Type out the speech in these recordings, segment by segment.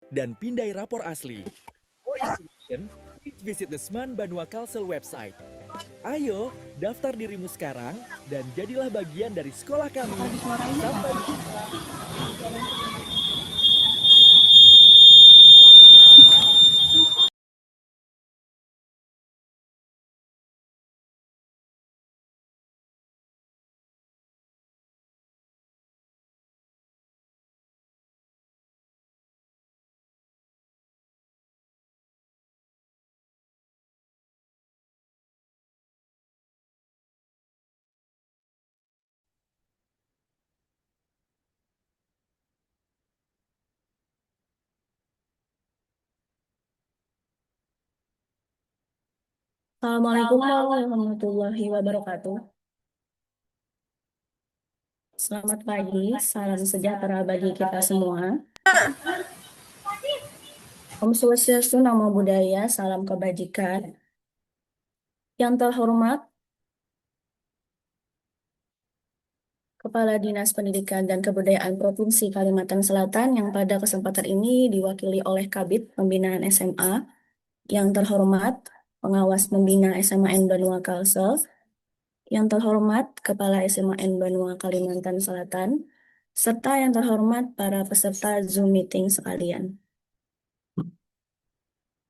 dan pindai rapor asli. For information, please visit the Seman Banua Kalsel website. Ayo, daftar dirimu sekarang dan jadilah bagian dari sekolah kami. Sampai jumpa. Assalamualaikum warahmatullahi wabarakatuh. Selamat pagi, salam sejahtera bagi kita semua. Om Swastiastu, Namo Buddhaya, salam kebajikan. Yang terhormat Kepala Dinas Pendidikan dan Kebudayaan Provinsi Kalimantan Selatan yang pada kesempatan ini diwakili oleh Kabid Pembinaan SMA. Yang terhormat Pengawas Pembina SMAN Banua Kalsel. Yang terhormat Kepala SMAN Banua Kalimantan Selatan, serta yang terhormat para peserta Zoom meeting sekalian.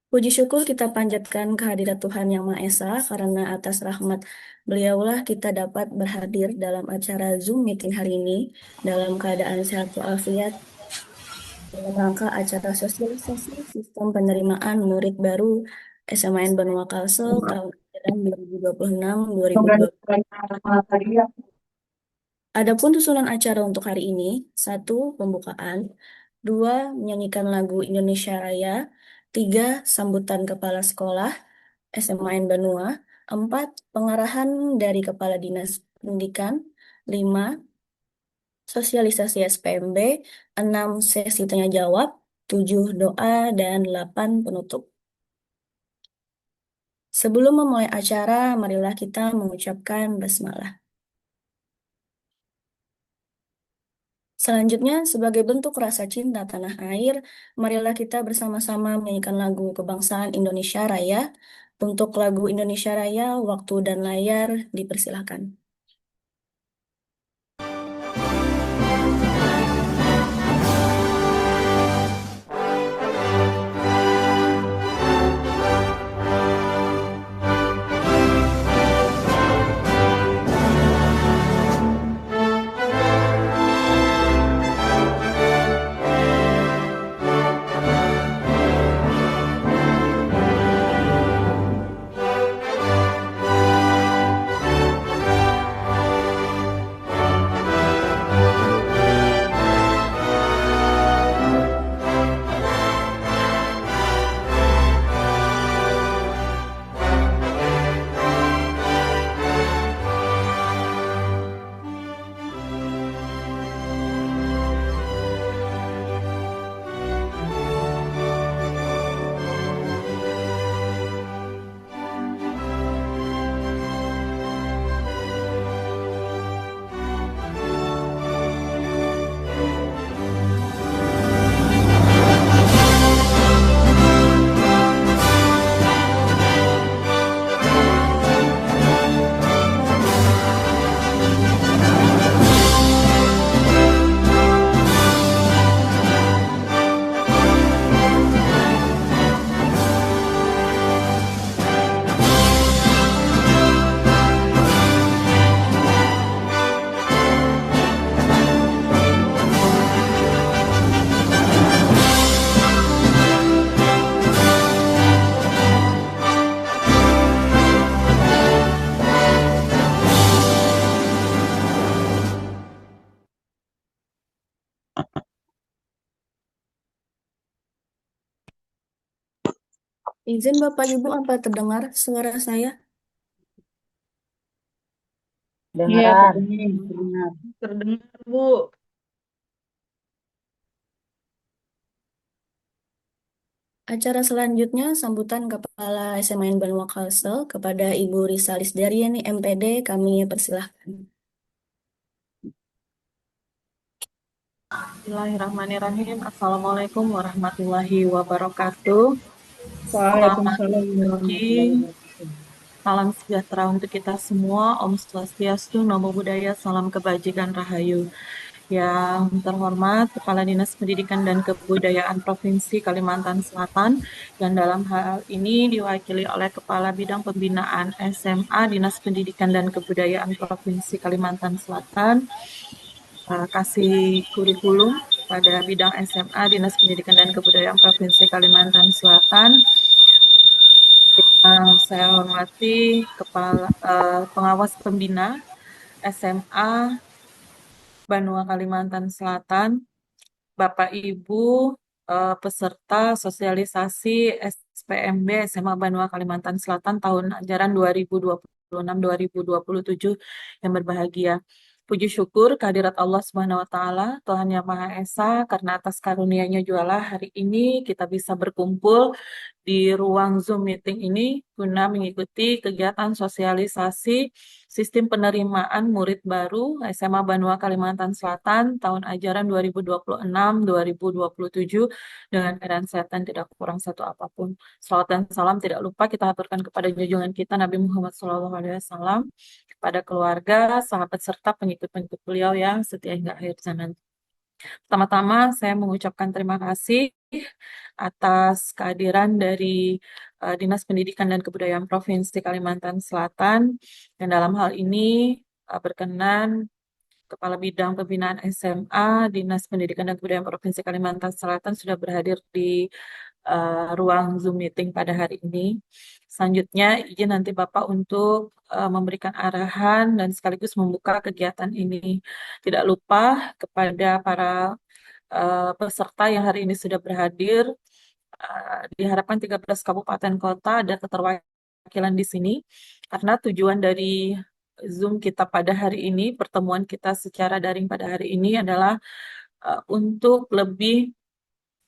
Puji syukur kita panjatkan kehadirat Tuhan Yang Maha Esa karena atas rahmat beliaulah kita dapat berhadir dalam acara Zoom meeting hari ini dalam keadaan sehat walafiat dalam rangka acara sosialisasi sistem penerimaan murid baru SMAN Banua Kalsel tahun ajaran 2026-2020. Adapun susunan acara untuk hari ini, 1. Pembukaan, 2. Menyanyikan lagu Indonesia Raya, 3. Sambutan Kepala Sekolah SMAN Banua, 4. Pengarahan dari Kepala Dinas Pendidikan, 5. Sosialisasi SPMB, 6. Sesi tanya jawab, 7. Doa, dan 8. Penutup. Sebelum memulai acara, marilah kita mengucapkan basmalah. Selanjutnya, sebagai bentuk rasa cinta tanah air, marilah kita bersama-sama menyanyikan lagu kebangsaan Indonesia Raya. Untuk lagu Indonesia Raya, waktu dan layar dipersilakan. Izin Bapak Ibu, apa terdengar suara saya? Iya, Dengaran. terdengar. Terdengar, Bu. Acara selanjutnya, sambutan Kepala SMAN Banua Kalsel kepada Ibu Risa Lisdaryani MPD, kami persilahkan. Bismillahirrahmanirrahim. Assalamualaikum warahmatullahi wabarakatuh. Selamat Waalaikumsalam warahmatullahi pagi, wabarakatuh. salam sejahtera untuk kita semua. Om Swastiastu, Namo Buddhaya, salam kebajikan rahayu. Yang terhormat Kepala Dinas Pendidikan dan Kebudayaan Provinsi Kalimantan Selatan, yang dalam hal ini diwakili oleh Kepala Bidang Pembinaan SMA Dinas Pendidikan dan Kebudayaan Provinsi Kalimantan Selatan, kasih kurikulum pada bidang SMA Dinas Pendidikan dan Kebudayaan Provinsi Kalimantan Selatan. Saya hormati pengawas pembina SMA Banua Kalimantan Selatan, Bapak Ibu peserta sosialisasi SPMB SMA Banua Kalimantan Selatan tahun ajaran 2026-2027 yang berbahagia. Puji syukur kehadirat Allah Subhanahu wa taala, Tuhan Yang Maha Esa, karena atas karunia-Nya jualah hari ini kita bisa berkumpul di ruang Zoom meeting ini guna mengikuti kegiatan sosialisasi sistem penerimaan murid baru SMA Banua Kalimantan Selatan tahun ajaran 2026-2027 dengan keadaan sehat dan tidak kurang satu apapun. Salawat dan salam tidak lupa kita aturkan kepada junjungan kita Nabi Muhammad SAW, kepada keluarga, sahabat serta pengikut-pengikut beliau yang setia hingga akhir zaman. Pertama-tama saya mengucapkan terima kasih atas kehadiran dari Dinas Pendidikan dan Kebudayaan Provinsi Kalimantan Selatan, dan dalam hal ini berkenan Kepala Bidang Pembinaan SMA Dinas Pendidikan dan Kebudayaan Provinsi Kalimantan Selatan sudah berhadir di ruang Zoom meeting pada hari ini. Selanjutnya, izin nanti Bapak untuk memberikan arahan dan sekaligus membuka kegiatan ini. Tidak lupa kepada para peserta yang hari ini sudah berhadir, diharapkan 13 kabupaten kota ada keterwakilan di sini, karena tujuan dari Zoom kita pada hari ini, pertemuan kita secara daring pada hari ini adalah untuk lebih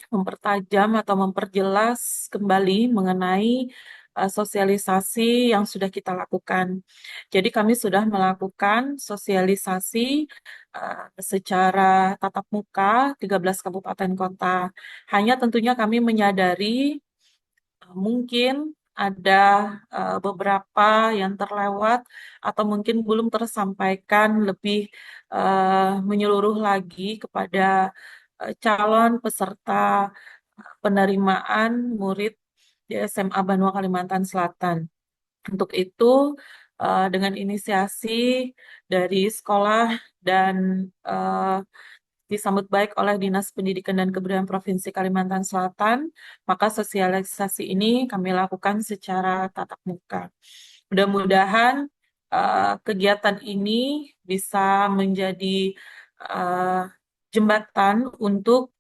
mempertajam atau memperjelas kembali mengenai sosialisasi yang sudah kita lakukan. Jadi kami sudah melakukan sosialisasi secara tatap muka 13 kabupaten kota. Hanya tentunya kami menyadari mungkin ada beberapa yang terlewat atau mungkin belum tersampaikan lebih menyeluruh lagi kepada calon peserta penerimaan murid di SMA Banua Kalimantan Selatan. Untuk itu, dengan inisiasi dari sekolah dan disambut baik oleh Dinas Pendidikan dan Kebudayaan Provinsi Kalimantan Selatan, maka sosialisasi ini kami lakukan secara tatap muka. Mudah-mudahan kegiatan ini bisa menjadi jembatan untuk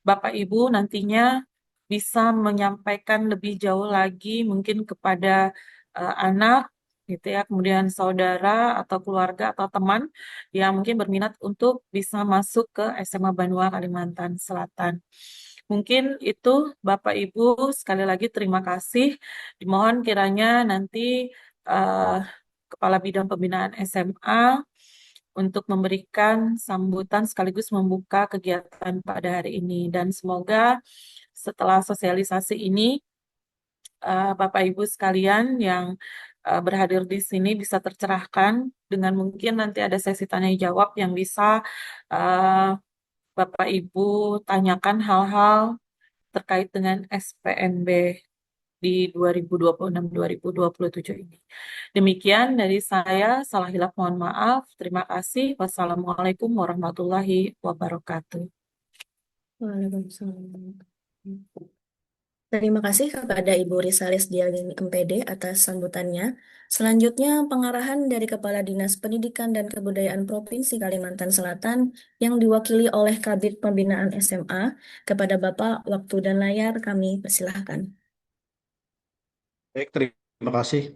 Bapak Ibu nantinya bisa menyampaikan lebih jauh lagi mungkin kepada anak gitu ya, kemudian saudara atau keluarga atau teman yang mungkin berminat untuk bisa masuk ke SMA Banua Kalimantan Selatan. Mungkin itu Bapak Ibu, sekali lagi terima kasih. Dimohon kiranya nanti eh, Kepala Bidang Pembinaan SMA untuk memberikan sambutan sekaligus membuka kegiatan pada hari ini. Dan semoga setelah sosialisasi ini, Bapak Ibu sekalian yang berhadir di sini bisa tercerahkan dengan mungkin nanti ada sesi tanya jawab yang bisa uh, Bapak Ibu tanyakan hal-hal terkait dengan SPMB di 2026-2027 ini. Demikian dari saya, salah hilaf mohon maaf. Terima kasih. Wassalamualaikum warahmatullahi wabarakatuh. Waalaikumsalam. Terima kasih kepada Ibu Risalis Dialini MPD atas sambutannya. Selanjutnya, pengarahan dari Kepala Dinas Pendidikan dan Kebudayaan Provinsi Kalimantan Selatan yang diwakili oleh Kabid Pembinaan SMA kepada Bapak. Waktu dan layar kami persilahkan. Baik, terima kasih.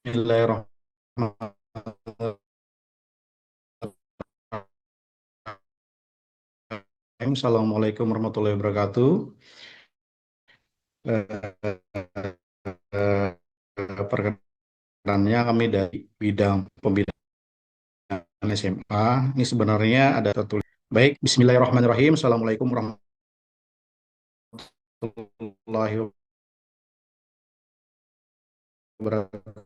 Bismillahirrahmanirrahim. Assalamualaikum warahmatullahi wabarakatuh. Perkenannya kami dari bidang pembinaan SMA. Ini sebenarnya ada tertulis. Baik, Bismillahirrahmanirrahim. Assalamualaikum warahmatullahi wabarakatuh.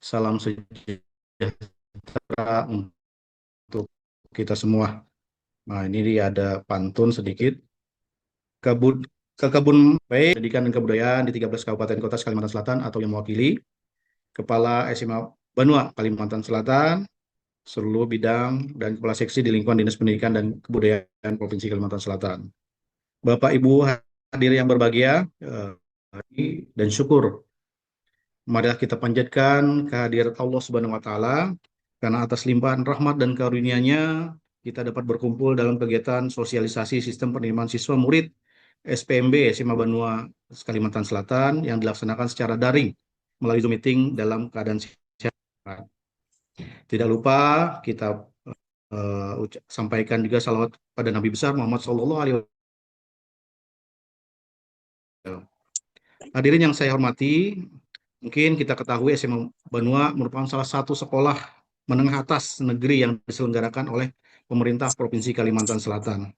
Salam sejahtera untuk kita semua. Nah, ini dia ada pantun sedikit. Kebun ke kebun baik pendidikan dan kebudayaan di 13 kabupaten kota Kalimantan Selatan atau yang mewakili Kepala SMA Banua Kalimantan Selatan, seluruh bidang dan kepala seksi di lingkungan Dinas Pendidikan dan Kebudayaan Provinsi Kalimantan Selatan. Bapak Ibu hadir yang berbahagia dan syukur, marilah kita panjatkan kehadirat Allah Subhanahu wa taala karena atas limpahan rahmat dan karunia-Nya kita dapat berkumpul dalam kegiatan sosialisasi sistem penerimaan siswa murid SPMB SMA Banua Kalimantan Selatan yang dilaksanakan secara daring melalui Zoom meeting dalam keadaan sehat. Tidak lupa kita sampaikan juga salawat pada Nabi besar Muhammad SAW. Hadirin yang saya hormati, mungkin kita ketahui SMA Banua merupakan salah satu sekolah menengah atas negeri yang diselenggarakan oleh pemerintah Provinsi Kalimantan Selatan.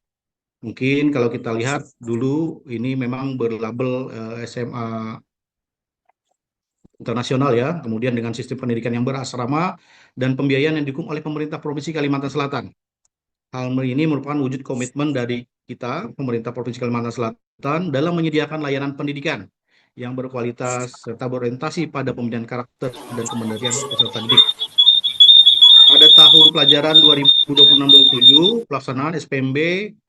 Mungkin kalau kita lihat dulu ini memang berlabel SMA internasional ya, kemudian dengan sistem pendidikan yang berasrama dan pembiayaan yang didukung oleh pemerintah Provinsi Kalimantan Selatan. Hal ini merupakan wujud komitmen dari kita, pemerintah Provinsi Kalimantan Selatan, dalam menyediakan layanan pendidikan yang berkualitas serta berorientasi pada pembinaan karakter dan kemandirian peserta didik. Pada tahun pelajaran 2026-2027, pelaksanaan SPMB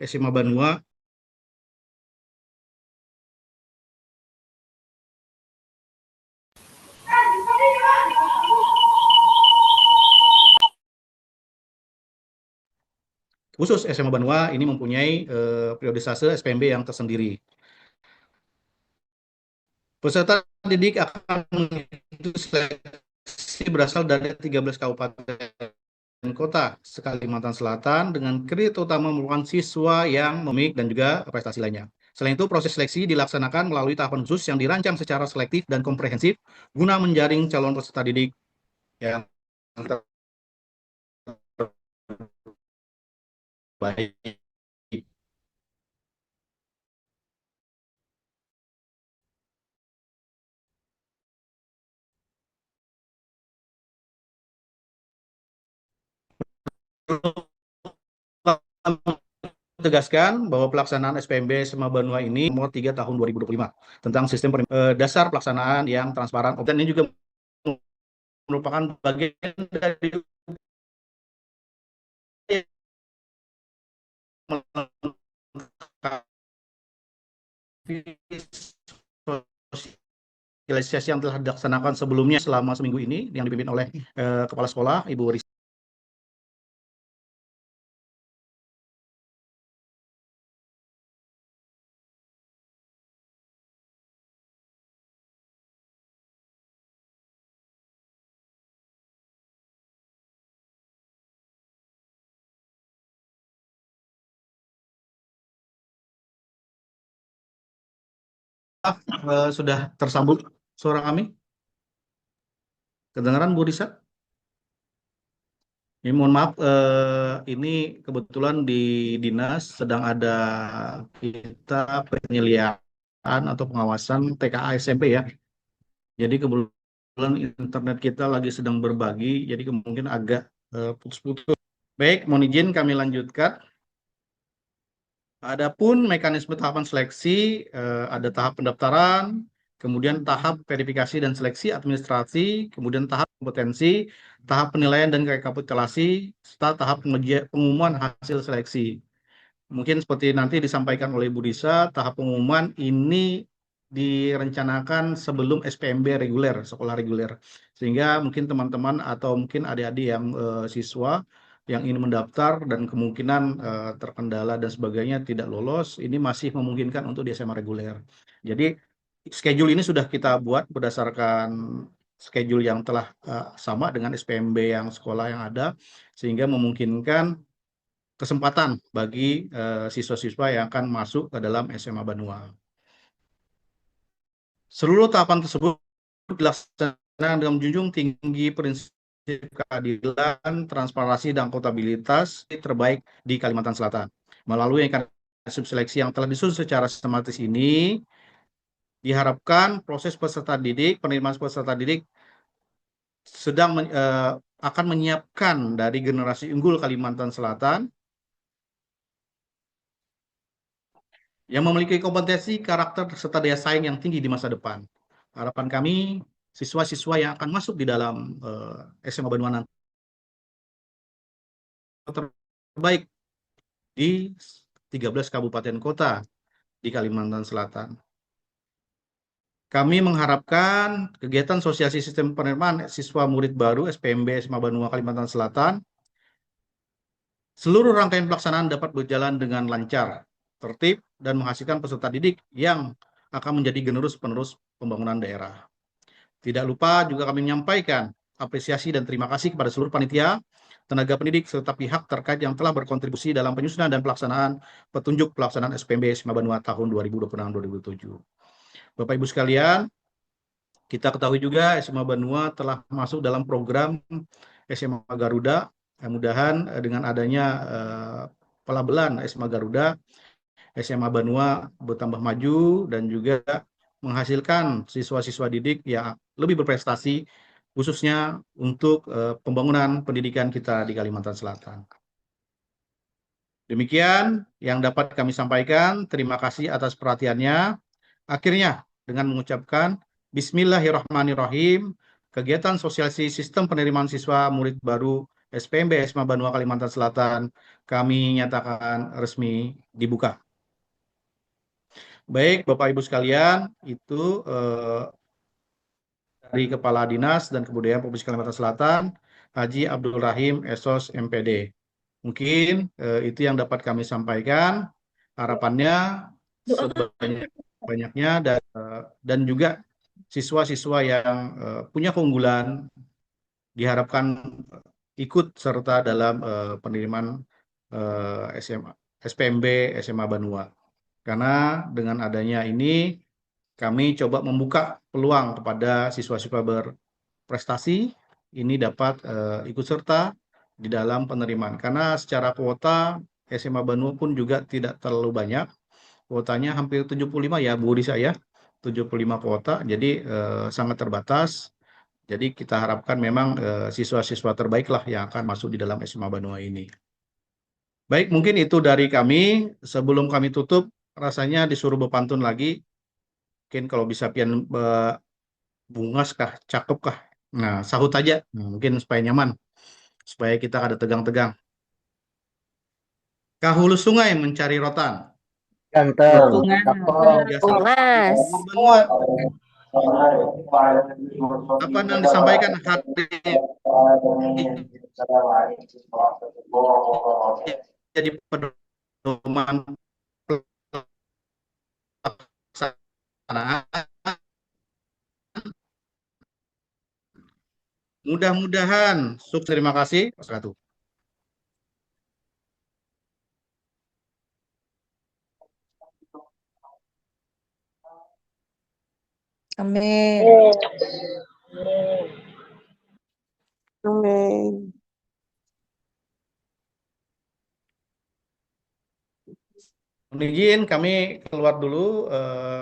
SMA Banua khusus SMA Banua ini mempunyai periodisase SPMB yang tersendiri. Peserta didik akan mengikuti seleksi berasal dari 13 kabupaten kota Kalimantan Selatan dengan kriteria utama merupakan siswa yang memiliki dan juga prestasi lainnya. Selain itu, proses seleksi dilaksanakan melalui tahapan khusus yang dirancang secara selektif dan komprehensif guna menjaring calon peserta didik yang terbaik. Tegaskan bahwa pelaksanaan SPMB SMA Banua ini nomor 3 tahun 2025 tentang sistem dasar pelaksanaan yang transparan dan ini juga merupakan bagian dari sosialisasi yang telah dilaksanakan sebelumnya selama seminggu ini yang dipimpin oleh Kepala Sekolah Ibu Risa. Sudah tersambung suara kami? Kedengaran Bu Risa? Ini mohon maaf, ini kebetulan di dinas sedang ada kita penyeliaan atau pengawasan TKA SMP ya. Jadi kebetulan internet kita lagi sedang berbagi, jadi mungkin agak putus-putus. Baik, mohon izin kami lanjutkan. Adapun mekanisme tahapan seleksi, ada tahap pendaftaran, kemudian tahap verifikasi dan seleksi administrasi, kemudian tahap kompetensi, tahap penilaian dan rekapitulasi, serta tahap pengumuman hasil seleksi. Mungkin seperti nanti disampaikan oleh Bu Risa, tahap pengumuman ini direncanakan sebelum SPMB reguler, sekolah reguler. Sehingga mungkin teman-teman atau mungkin adik-adik yang siswa yang ingin mendaftar dan kemungkinan terkendala dan sebagainya tidak lolos, ini masih memungkinkan untuk di SMA reguler. Jadi schedule ini sudah kita buat berdasarkan schedule yang telah sama dengan SPMB yang sekolah yang ada, sehingga memungkinkan kesempatan bagi siswa-siswa yang akan masuk ke dalam SMA Banua. Seluruh tahapan tersebut dilaksanakan dengan menjunjung tinggi prinsip keadilan, transparansi, dan akuntabilitas terbaik di Kalimantan Selatan. Melalui mekanisme seleksi yang telah disusun secara sistematis ini, diharapkan proses penerimaan peserta didik akan menyiapkan dari generasi unggul Kalimantan Selatan yang memiliki kompetensi, karakter, serta daya saing yang tinggi di masa depan. Harapan kami, siswa-siswa yang akan masuk di dalam SMA Banua nanti terbaik di 13 kabupaten kota di Kalimantan Selatan. Kami mengharapkan kegiatan sosialisasi sistem penerimaan siswa murid baru SPMB SMA Banua Kalimantan Selatan, seluruh rangkaian pelaksanaan dapat berjalan dengan lancar, tertib, dan menghasilkan peserta didik yang akan menjadi generus-penerus pembangunan daerah. Tidak lupa juga kami menyampaikan apresiasi dan terima kasih kepada seluruh panitia, tenaga pendidik, serta pihak terkait yang telah berkontribusi dalam penyusunan dan pelaksanaan petunjuk pelaksanaan SPMB SMA Banua tahun 2026-2027. Bapak Ibu sekalian, kita ketahui juga SMA Banua telah masuk dalam program SMA Garuda. Mudah-mudahan dengan adanya pelabelan SMA Garuda, SMA Banua bertambah maju dan juga menghasilkan siswa-siswa didik yang lebih berprestasi, khususnya untuk pembangunan pendidikan kita di Kalimantan Selatan. Demikian yang dapat kami sampaikan. Terima kasih atas perhatiannya. Akhirnya, dengan mengucapkan Bismillahirrahmanirrahim, kegiatan sosialisasi sistem penerimaan siswa murid baru SPMB SMA Banua Kalimantan Selatan kami nyatakan resmi dibuka. Baik, Bapak Ibu sekalian, itu dari Kepala Dinas dan Kebudayaan Provinsi Kalimantan Selatan, Haji Abdul Rahim Esos MPD. Mungkin itu yang dapat kami sampaikan. Harapannya sebanyak-banyaknya dan juga siswa-siswa yang punya keunggulan diharapkan ikut serta dalam penerimaan SPMB SMA Banua. Karena dengan adanya ini kami coba membuka peluang kepada siswa-siswa berprestasi ini dapat ikut serta di dalam penerimaan. Karena secara kuota SMA Banua pun juga tidak terlalu banyak. Kuotanya hampir 75 ya Bu Risa ya. 75 kuota, jadi sangat terbatas. Jadi kita harapkan memang siswa-siswa terbaik lah yang akan masuk di dalam SMA Banua ini. Baik, mungkin itu dari kami. Sebelum kami tutup, rasanya disuruh berpantun lagi. Mungkin kalau bisa pian bungas kah, cakep kah. Nah, sahut aja. Mungkin supaya nyaman. Supaya kita ada tegang-tegang. Kahulu sungai mencari rotan. Ganteng. Bunga. Biasa Mas. Banua. Apa yang disampaikan hari ini jadi pedoman pelaksanaan. Mudah-mudahan sukses. Terima kasih. Wassalamualaikum. Amin. Amin. Izin kami keluar dulu.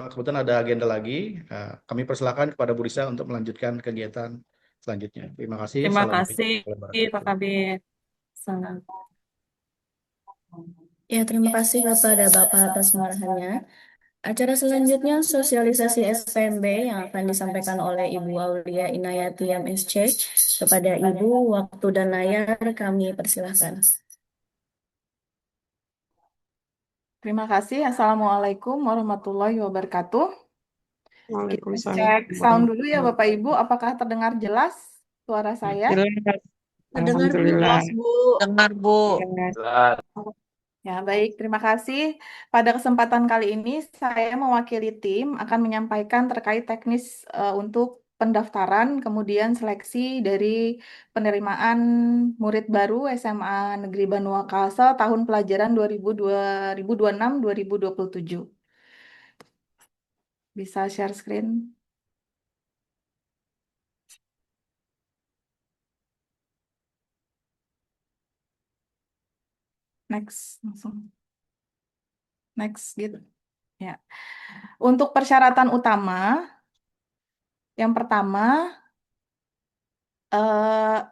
Kebetulan ada agenda lagi. Kami persilakan kepada Bu Risa untuk melanjutkan kegiatan selanjutnya. Terima kasih. Terima Assalamualaikum kasih warahmatullahi Pak wabarakatuh. Kabit. Salam. Ya, terima kasih kepada Bapak atas pengarahannya. Acara selanjutnya sosialisasi SPMB yang akan disampaikan oleh Ibu Aulia Inayati MSC. Kepada Ibu, waktu dan layar kami persilahkan. Terima kasih. Assalamualaikum warahmatullahi wabarakatuh. Kita Waalaikumsalam. cek sound dulu ya Bapak Ibu. Apakah terdengar jelas suara saya? Jelas. Terdengar, Bu. Alhamdulillah. Bu. Dengar, Bu. Ya, baik. Terima kasih. Pada kesempatan kali ini saya mewakili tim akan menyampaikan terkait teknis untuk pendaftaran, kemudian seleksi dari penerimaan murid baru SMA Negeri Banua Kalsel tahun pelajaran 2026-2027. Bisa share screen? Next, langsung. Next gitu. Ya. Untuk persyaratan utama, yang pertama,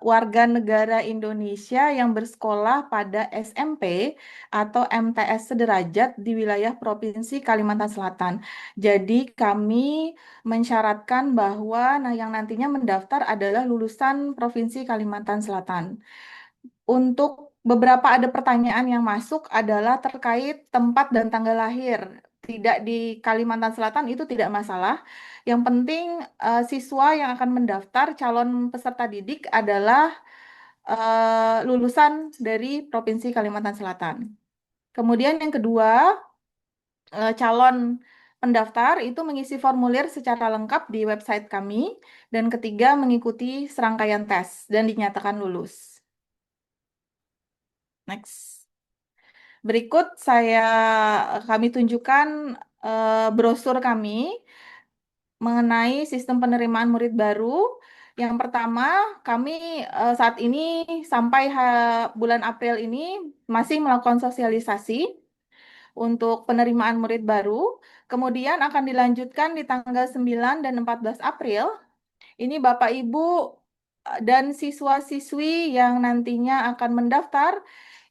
warga negara Indonesia yang bersekolah pada SMP atau MTS sederajat di wilayah Provinsi Kalimantan Selatan. Jadi kami mensyaratkan bahwa yang nantinya mendaftar adalah lulusan Provinsi Kalimantan Selatan. Untuk beberapa ada pertanyaan yang masuk adalah terkait tempat dan tanggal lahir. Tidak di Kalimantan Selatan itu tidak masalah. Yang penting siswa yang akan mendaftar calon peserta didik adalah lulusan dari Provinsi Kalimantan Selatan. Kemudian yang kedua, calon pendaftar itu mengisi formulir secara lengkap di website kami. Dan ketiga, mengikuti serangkaian tes dan dinyatakan lulus. Next. Berikut kami tunjukkan brosur kami mengenai sistem penerimaan murid baru. Yang pertama, kami saat ini sampai bulan April ini masih melakukan sosialisasi untuk penerimaan murid baru. Kemudian akan dilanjutkan di tanggal 9 dan 14 April. Ini Bapak Ibu dan siswa-siswi yang nantinya akan mendaftar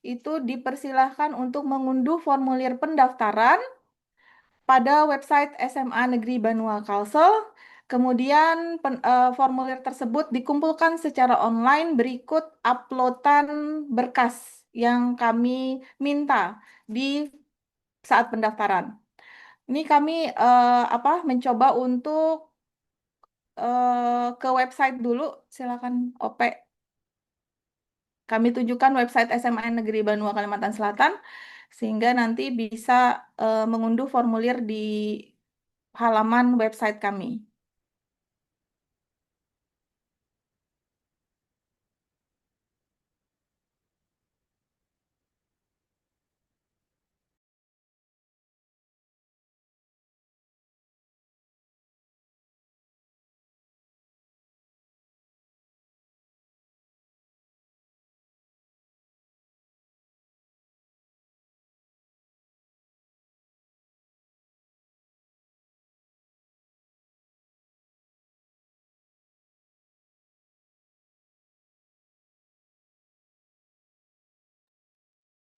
itu dipersilahkan untuk mengunduh formulir pendaftaran pada website SMA Negeri Banua Kalsel. Kemudian formulir tersebut dikumpulkan secara online berikut uploadan berkas yang kami minta di saat pendaftaran. Ini kami mencoba untuk ke website dulu, silakan OP. Kami tunjukkan website SMA Negeri Banua Kalimantan Selatan sehingga nanti bisa mengunduh formulir di halaman website kami.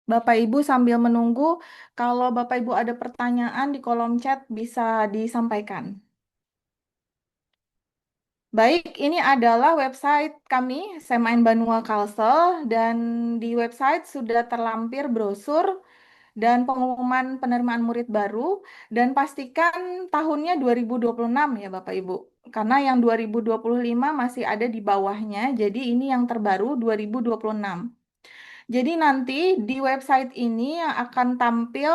Bapak Ibu sambil menunggu, kalau Bapak Ibu ada pertanyaan di kolom chat bisa disampaikan. Baik, ini adalah website kami, Semain Banua Kalsel, dan di website sudah terlampir brosur dan pengumuman penerimaan murid baru, dan pastikan tahunnya 2026 ya Bapak Ibu. Karena yang 2025 masih ada di bawahnya, jadi ini yang terbaru 2026. Jadi nanti di website ini yang akan tampil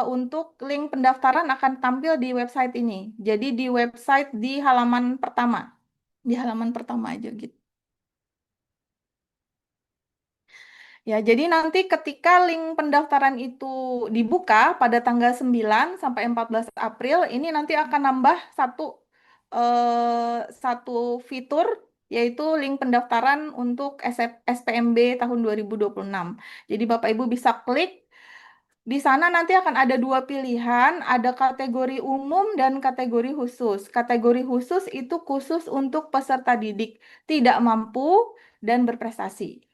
untuk link pendaftaran akan tampil di website ini. Jadi di website di halaman pertama. Di halaman pertama aja gitu. Ya, jadi nanti ketika link pendaftaran itu dibuka pada tanggal 9 sampai 14 April, ini nanti akan nambah satu fitur, yaitu link pendaftaran untuk SPMB tahun 2026. Jadi Bapak Ibu bisa klik, di sana nanti akan ada dua pilihan, ada kategori umum dan kategori khusus. Kategori khusus itu khusus untuk peserta didik tidak mampu dan berprestasi.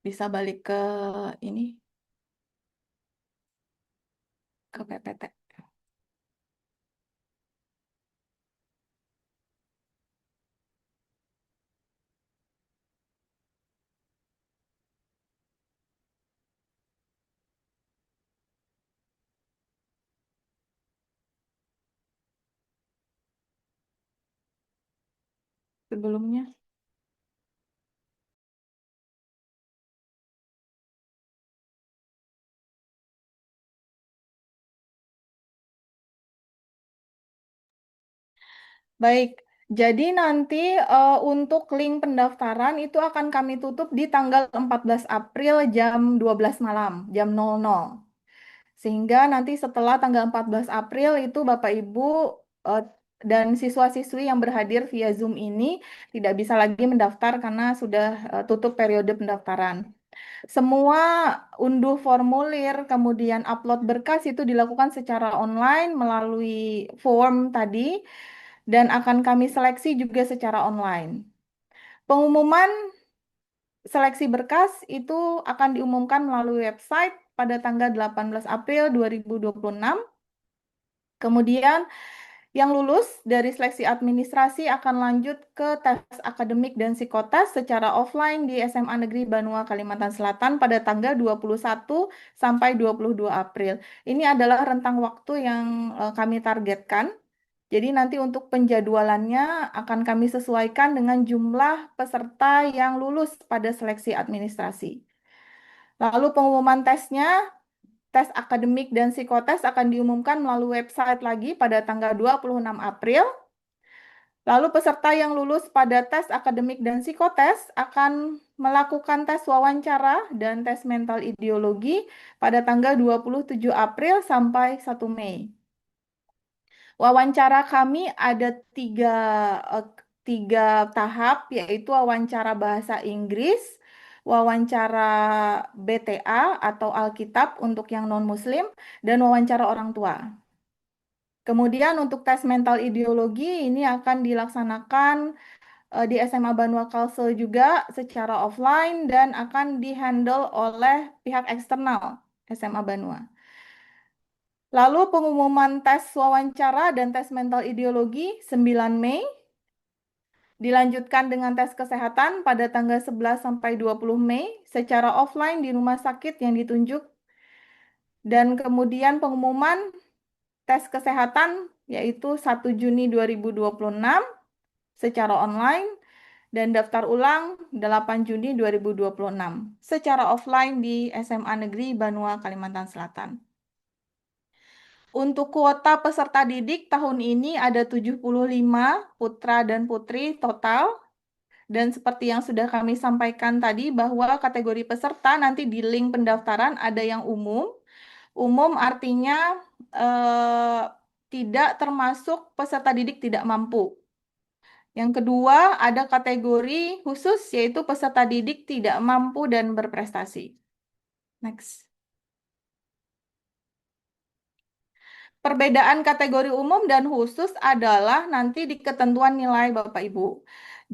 Bisa balik ke ini, ke PPT. Sebelumnya. Baik, jadi nanti untuk link pendaftaran itu akan kami tutup di tanggal 14 April jam 12 malam, jam 00. Sehingga nanti setelah tanggal 14 April itu Bapak Ibu dan siswa-siswi yang berhadir via Zoom ini tidak bisa lagi mendaftar karena sudah tutup periode pendaftaran. Semua unduh formulir, kemudian upload berkas itu dilakukan secara online melalui form tadi, dan akan kami seleksi juga secara online. Pengumuman seleksi berkas itu akan diumumkan melalui website pada tanggal 18 April 2026. Kemudian yang lulus dari seleksi administrasi akan lanjut ke tes akademik dan psikotes secara offline di SMA Negeri Banua, Kalimantan Selatan pada tanggal 21 sampai 22 April. Ini adalah rentang waktu yang kami targetkan. Jadi nanti untuk penjadwalannya akan kami sesuaikan dengan jumlah peserta yang lulus pada seleksi administrasi. Lalu pengumuman tesnya, tes akademik dan psikotes akan diumumkan melalui website lagi pada tanggal 26 April. Lalu peserta yang lulus pada tes akademik dan psikotes akan melakukan tes wawancara dan tes mental ideologi pada tanggal 27 April sampai 1 Mei. Wawancara kami ada tiga tahap, yaitu wawancara bahasa Inggris, wawancara BTA atau Alkitab untuk yang non-Muslim, dan wawancara orang tua. Kemudian untuk tes mental ideologi ini akan dilaksanakan di SMA Banua Kalsel juga secara offline dan akan dihandle oleh pihak eksternal SMA Banua. Lalu pengumuman tes wawancara dan tes mental ideologi 9 Mei. Dilanjutkan dengan tes kesehatan pada tanggal 11 sampai 20 Mei secara offline di rumah sakit yang ditunjuk. Dan kemudian pengumuman tes kesehatan yaitu 1 Juni 2026 secara online dan daftar ulang 8 Juni 2026 secara offline di SMA Negeri Banua, Kalimantan Selatan. Untuk kuota peserta didik tahun ini ada 75 putra dan putri total. Dan seperti yang sudah kami sampaikan tadi bahwa kategori peserta nanti di link pendaftaran ada yang umum. Umum artinya tidak termasuk peserta didik tidak mampu. Yang kedua ada kategori khusus yaitu peserta didik tidak mampu dan berprestasi. Next. Perbedaan kategori umum dan khusus adalah nanti di ketentuan nilai Bapak Ibu.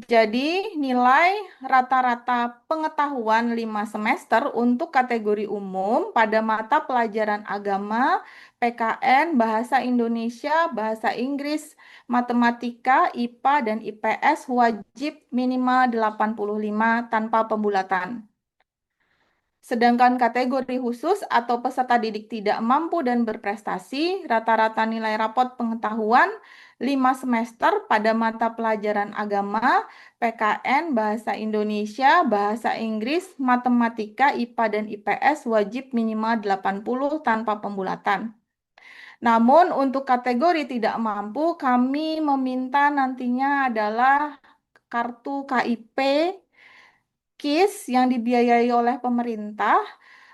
Jadi nilai rata-rata pengetahuan 5 semester untuk kategori umum pada mata pelajaran agama, PKN, Bahasa Indonesia, Bahasa Inggris, Matematika, IPA, dan IPS wajib minimal 85 tanpa pembulatan. Sedangkan kategori khusus atau peserta didik tidak mampu dan berprestasi, rata-rata nilai rapot pengetahuan 5 semester pada mata pelajaran agama, PKN, Bahasa Indonesia, Bahasa Inggris, Matematika, IPA, dan IPS wajib minimal 80 tanpa pembulatan. Namun untuk kategori tidak mampu, kami meminta nantinya adalah kartu KIP, KIS yang dibiayai oleh pemerintah,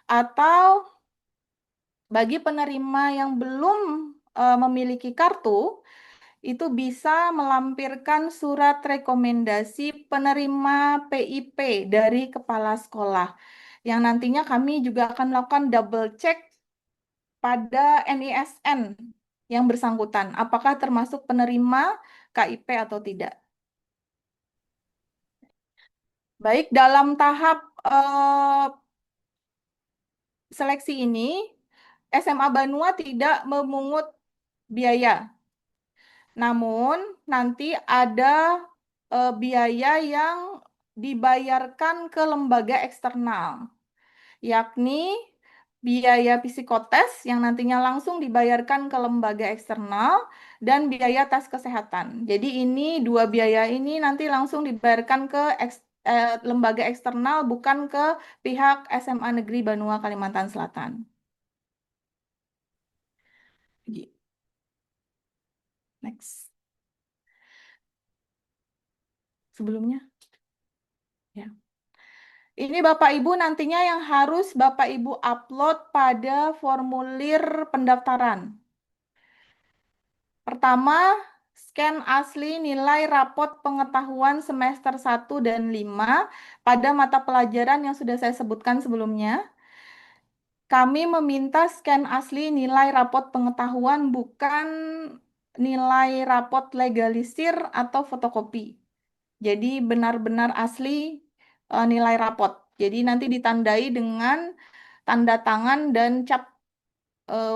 atau bagi penerima yang belum memiliki kartu, itu bisa melampirkan surat rekomendasi penerima PIP dari kepala sekolah. Yang nantinya kami juga akan melakukan double check pada NISN yang bersangkutan, apakah termasuk penerima KIP atau tidak. Baik, dalam tahap seleksi ini, SMA Banua tidak memungut biaya. Namun, nanti ada biaya yang dibayarkan ke lembaga eksternal, yakni biaya psikotes yang nantinya langsung dibayarkan ke lembaga eksternal dan biaya tes kesehatan. Jadi ini dua biaya ini nanti langsung dibayarkan ke lembaga eksternal, bukan ke pihak SMA Negeri Banua, Kalimantan Selatan. Next. Sebelumnya. Ya. Ini Bapak Ibu nantinya yang harus Bapak Ibu upload pada formulir pendaftaran. Pertama, scan asli nilai rapot pengetahuan semester 1 dan 5 pada mata pelajaran yang sudah saya sebutkan sebelumnya. Kami meminta scan asli nilai rapot pengetahuan, bukan nilai rapot legalisir atau fotokopi. Jadi benar-benar asli nilai rapot. Jadi nanti ditandai dengan tanda tangan dan cap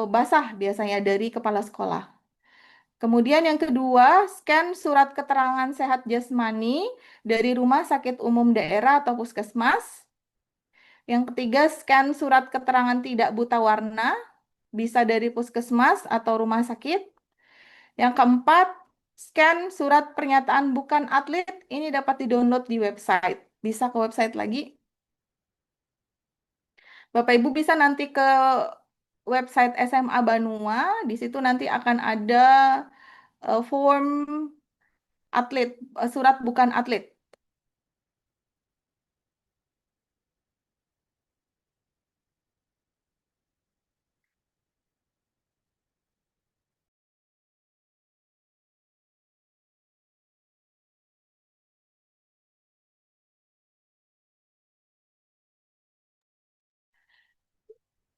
basah biasanya dari kepala sekolah. Kemudian yang kedua, scan surat keterangan sehat jasmani dari rumah sakit umum daerah atau puskesmas. Yang ketiga, scan surat keterangan tidak buta warna, bisa dari puskesmas atau rumah sakit. Yang keempat, scan surat pernyataan bukan atlet, ini dapat di-download di website. Bisa ke website lagi. Bapak Ibu bisa nanti ke website SMA Banua, di situ nanti akan ada form atlet, surat bukan atlet.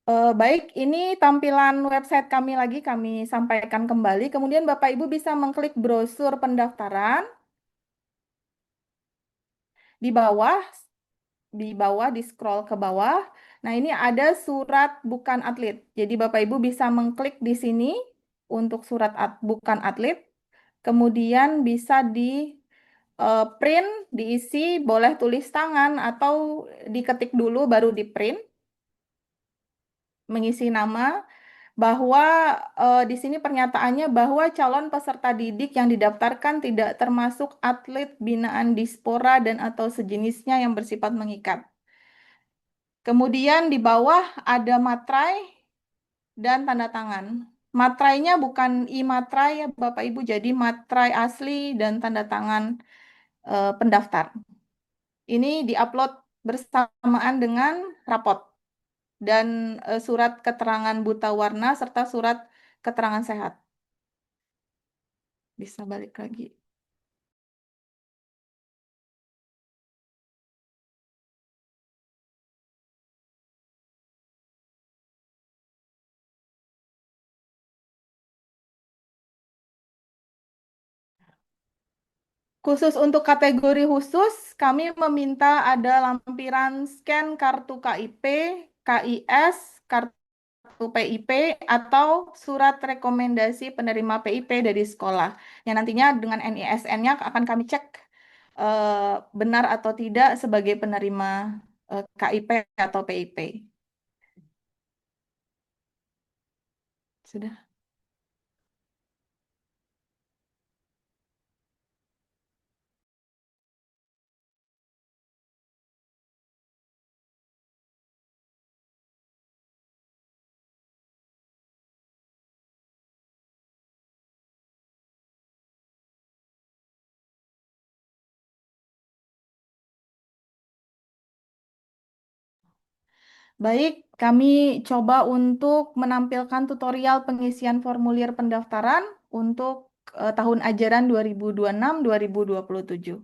Baik, ini tampilan website kami lagi, kami sampaikan kembali. Kemudian Bapak Ibu bisa mengklik brosur pendaftaran. Di bawah, di scroll ke bawah. Nah, ini ada surat bukan atlet. Jadi Bapak Ibu bisa mengklik di sini untuk surat bukan atlet. Kemudian bisa di print, diisi, boleh tulis tangan atau diketik dulu baru di print. Mengisi nama, bahwa di sini pernyataannya bahwa calon peserta didik yang didaftarkan tidak termasuk atlet binaan Dispora dan atau sejenisnya yang bersifat mengikat. Kemudian di bawah ada materai dan tanda tangan. Materainya bukan e-materai ya Bapak Ibu, jadi materai asli dan tanda tangan pendaftar. Ini diupload bersamaan dengan rapot dan surat keterangan buta warna serta surat keterangan sehat. Bisa balik lagi. Khusus untuk kategori khusus, kami meminta ada lampiran scan kartu KIP, KIS, kartu PIP, atau surat rekomendasi penerima PIP dari sekolah. Yang nantinya dengan NISN-nya akan kami cek benar atau tidak sebagai penerima KIP atau PIP. Sudah. Baik, kami coba untuk menampilkan tutorial pengisian formulir pendaftaran untuk tahun ajaran 2026-2027.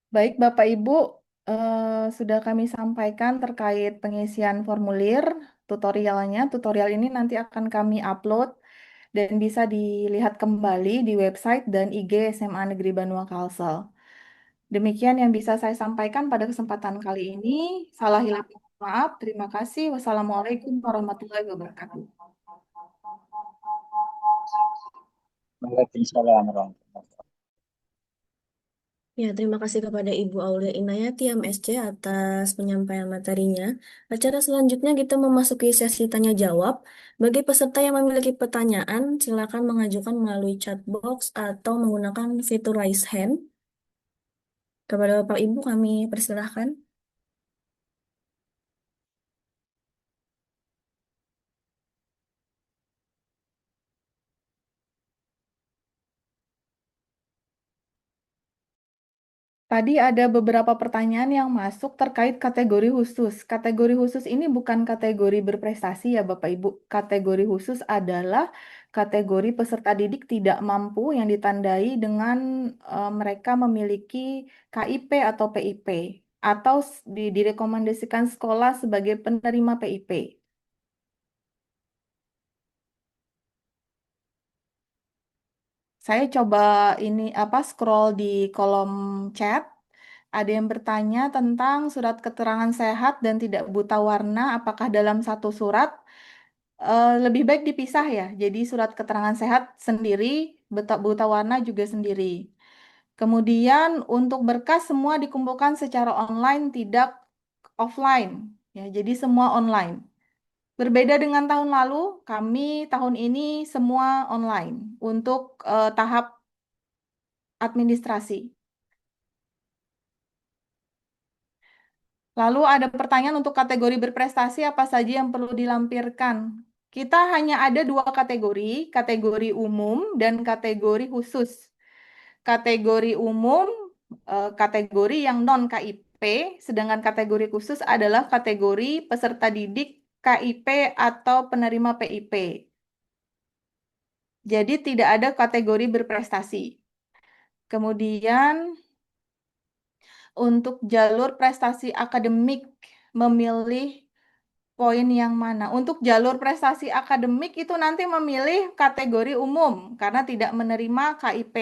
Baik, Bapak Ibu, sudah kami sampaikan terkait pengisian formulir tutorialnya. Tutorial ini nanti akan kami upload dan bisa dilihat kembali di website dan IG SMA Negeri Banua Kalsel. Demikian yang bisa saya sampaikan pada kesempatan kali ini. Salah hilap, maaf. Terima kasih. Wassalamualaikum warahmatullahi wabarakatuh. Waalaikumsalam warahmatullahi wabarakatuh. Ya, terima kasih kepada Ibu Aulia Inayati MSC atas penyampaian materinya. Acara selanjutnya kita memasuki sesi tanya jawab. Bagi peserta yang memiliki pertanyaan, silakan mengajukan melalui chat box atau menggunakan fitur raise hand. Kepada Bapak Ibu kami persilahkan. Tadi ada beberapa pertanyaan yang masuk terkait kategori khusus. Kategori khusus ini bukan kategori berprestasi ya Bapak Ibu. Kategori khusus adalah kategori peserta didik tidak mampu yang ditandai dengan mereka memiliki KIP atau PIP atau direkomendasikan sekolah sebagai penerima PIP. Saya coba ini scroll di kolom chat. Ada yang bertanya tentang surat keterangan sehat dan tidak buta warna, apakah dalam satu surat? Lebih baik dipisah ya. Jadi surat keterangan sehat sendiri, buta warna juga sendiri. Kemudian untuk berkas semua dikumpulkan secara online, tidak offline. Ya, jadi semua online. Berbeda dengan tahun lalu, kami tahun ini semua online untuk tahap administrasi. Lalu ada pertanyaan untuk kategori berprestasi apa saja yang perlu dilampirkan. Kita hanya ada dua kategori umum dan kategori khusus. Kategori umum, kategori yang non KIP, sedangkan kategori khusus adalah kategori peserta didik KIP atau penerima PIP. Jadi tidak ada kategori berprestasi. Kemudian untuk jalur prestasi akademik memilih poin yang mana? Untuk jalur prestasi akademik itu nanti memilih kategori umum karena tidak menerima KIP.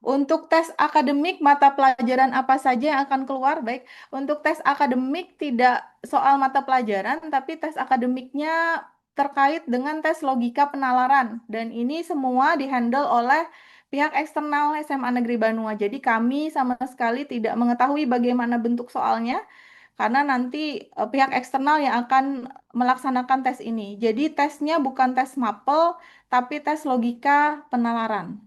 Untuk tes akademik, mata pelajaran apa saja yang akan keluar? Baik, untuk tes akademik tidak soal mata pelajaran, tapi tes akademiknya terkait dengan tes logika penalaran. Dan ini semua dihandle oleh pihak eksternal SMA Negeri Banua. Jadi kami sama sekali tidak mengetahui bagaimana bentuk soalnya, karena nanti pihak eksternal yang akan melaksanakan tes ini. Jadi tesnya bukan tes mapel, tapi tes logika penalaran.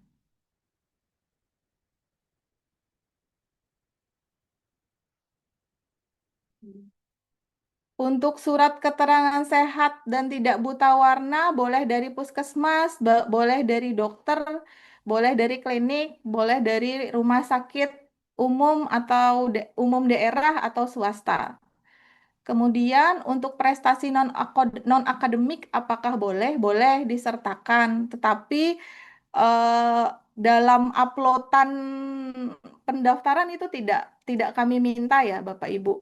Untuk surat keterangan sehat dan tidak buta warna, boleh dari puskesmas, boleh dari dokter, boleh dari klinik, boleh dari rumah sakit umum atau umum daerah atau swasta. Kemudian untuk prestasi non-akademik apakah boleh? Boleh disertakan, tetapi eh, dalam uploadan pendaftaran itu tidak kami minta ya Bapak Ibu.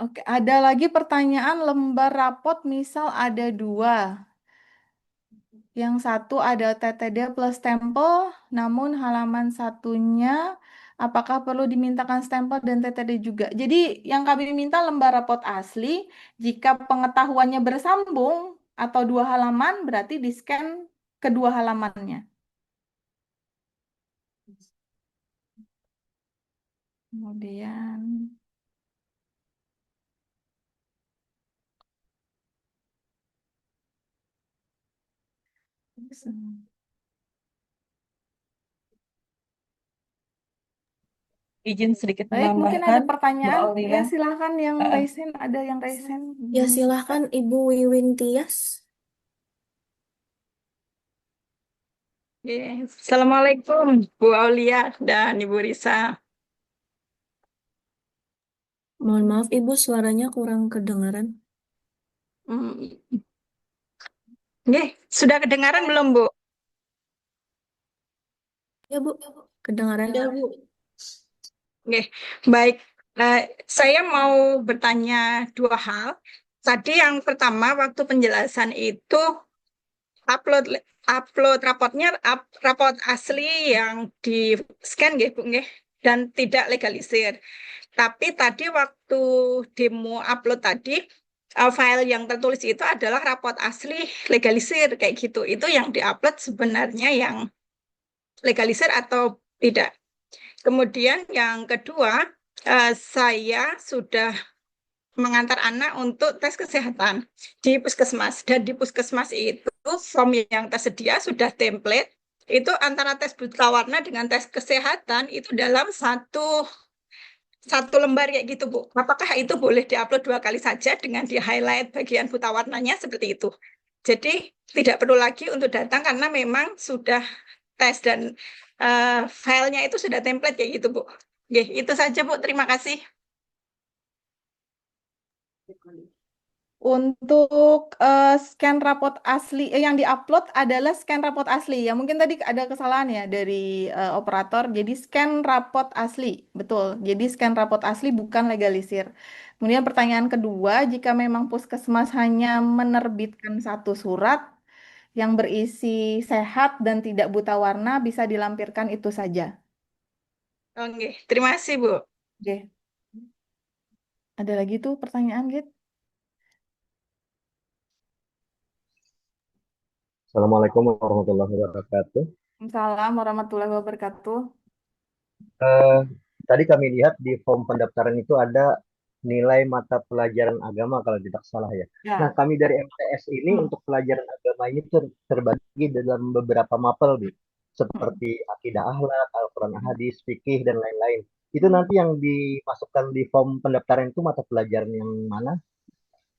Oke, ada lagi pertanyaan lembar rapot misal ada dua. Yang satu ada TTD plus stempel, namun halaman satunya apakah perlu dimintakan stempel dan TTD juga. Jadi yang kami minta lembar rapot asli, jika pengetahuannya bersambung atau 2 halaman, berarti di-scan kedua halamannya. Kemudian Izin sedikit baik, mungkin ada menambahkan, Bu pertanyaan. Ya, Aulia. silahkan yang Eh, raise hand. Ada yang raise hand? Ya, silahkan Ibu Wiwin Tias. Oke. Assalamualaikum Bu Aulia dan Ibu Risa. Mohon maaf Ibu, suaranya kurang kedengaran. Hmm, Nggih, sudah kedengaran belum Bu? Ya Bu, kedengaran. Ya Bu. Nggih, baik. Saya mau bertanya dua hal. Tadi yang pertama waktu penjelasan itu upload upload raport asli yang di scan nggih Bu nggih dan tidak legalisir. Tapi tadi waktu demo upload tadi, file yang tertulis itu adalah raport asli legalisir kayak gitu. Itu yang diupload sebenarnya yang legalisir atau tidak. Kemudian yang kedua, saya sudah mengantar anak untuk tes kesehatan di puskesmas. Dan di puskesmas itu form yang tersedia sudah template. Itu antara tes buta warna dengan tes kesehatan itu dalam satu lembar kayak gitu, Bu. Apakah itu boleh diupload 2 kali saja dengan di-highlight bagian buta warnanya seperti itu? Jadi tidak perlu lagi untuk datang karena memang sudah tes dan filenya itu sudah template kayak gitu, Bu. Oke, itu saja, Bu. Terima kasih. Untuk scan raport asli, yang diupload adalah scan raport asli. Ya, mungkin tadi ada kesalahan ya dari operator. Jadi scan raport asli, betul. Jadi scan raport asli bukan legalisir. Kemudian pertanyaan kedua, jika memang puskesmas hanya menerbitkan satu surat yang berisi sehat dan tidak buta warna, bisa dilampirkan itu saja. Oke, terima kasih, Bu. Oke. Ada lagi tuh pertanyaan, Git? Assalamualaikum warahmatullahi wabarakatuh. Assalamualaikum warahmatullahi wabarakatuh. Eh, Tadi kami lihat di form pendaftaran itu ada nilai mata pelajaran agama kalau tidak salah ya. Nah, Ya. kami dari MTS ini Hmm. untuk pelajaran agama ini terbagi dalam beberapa mapel, Bu. Hmm. Seperti akidah akhlak, Al-Quran hadis, fikih, dan lain-lain. Itu nanti yang dimasukkan di form pendaftaran itu mata pelajaran yang mana?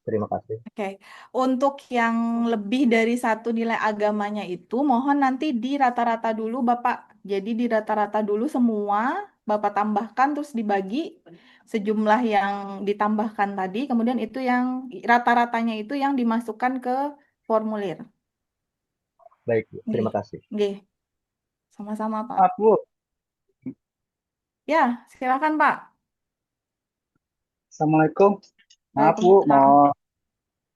Terima kasih. Oke, untuk yang lebih dari satu nilai agamanya itu, mohon nanti di rata-rata dulu, Bapak. Jadi di rata-rata dulu semua, Bapak tambahkan, terus dibagi sejumlah yang ditambahkan tadi, kemudian itu yang rata-ratanya itu yang dimasukkan ke formulir. Baik, Bu. Nggih, Terima kasih. nggih. Sama-sama, Pak. Maaf, Bu. Ya, silakan, Pak. Assalamualaikum. Maaf Bu, Waalaikumsalam.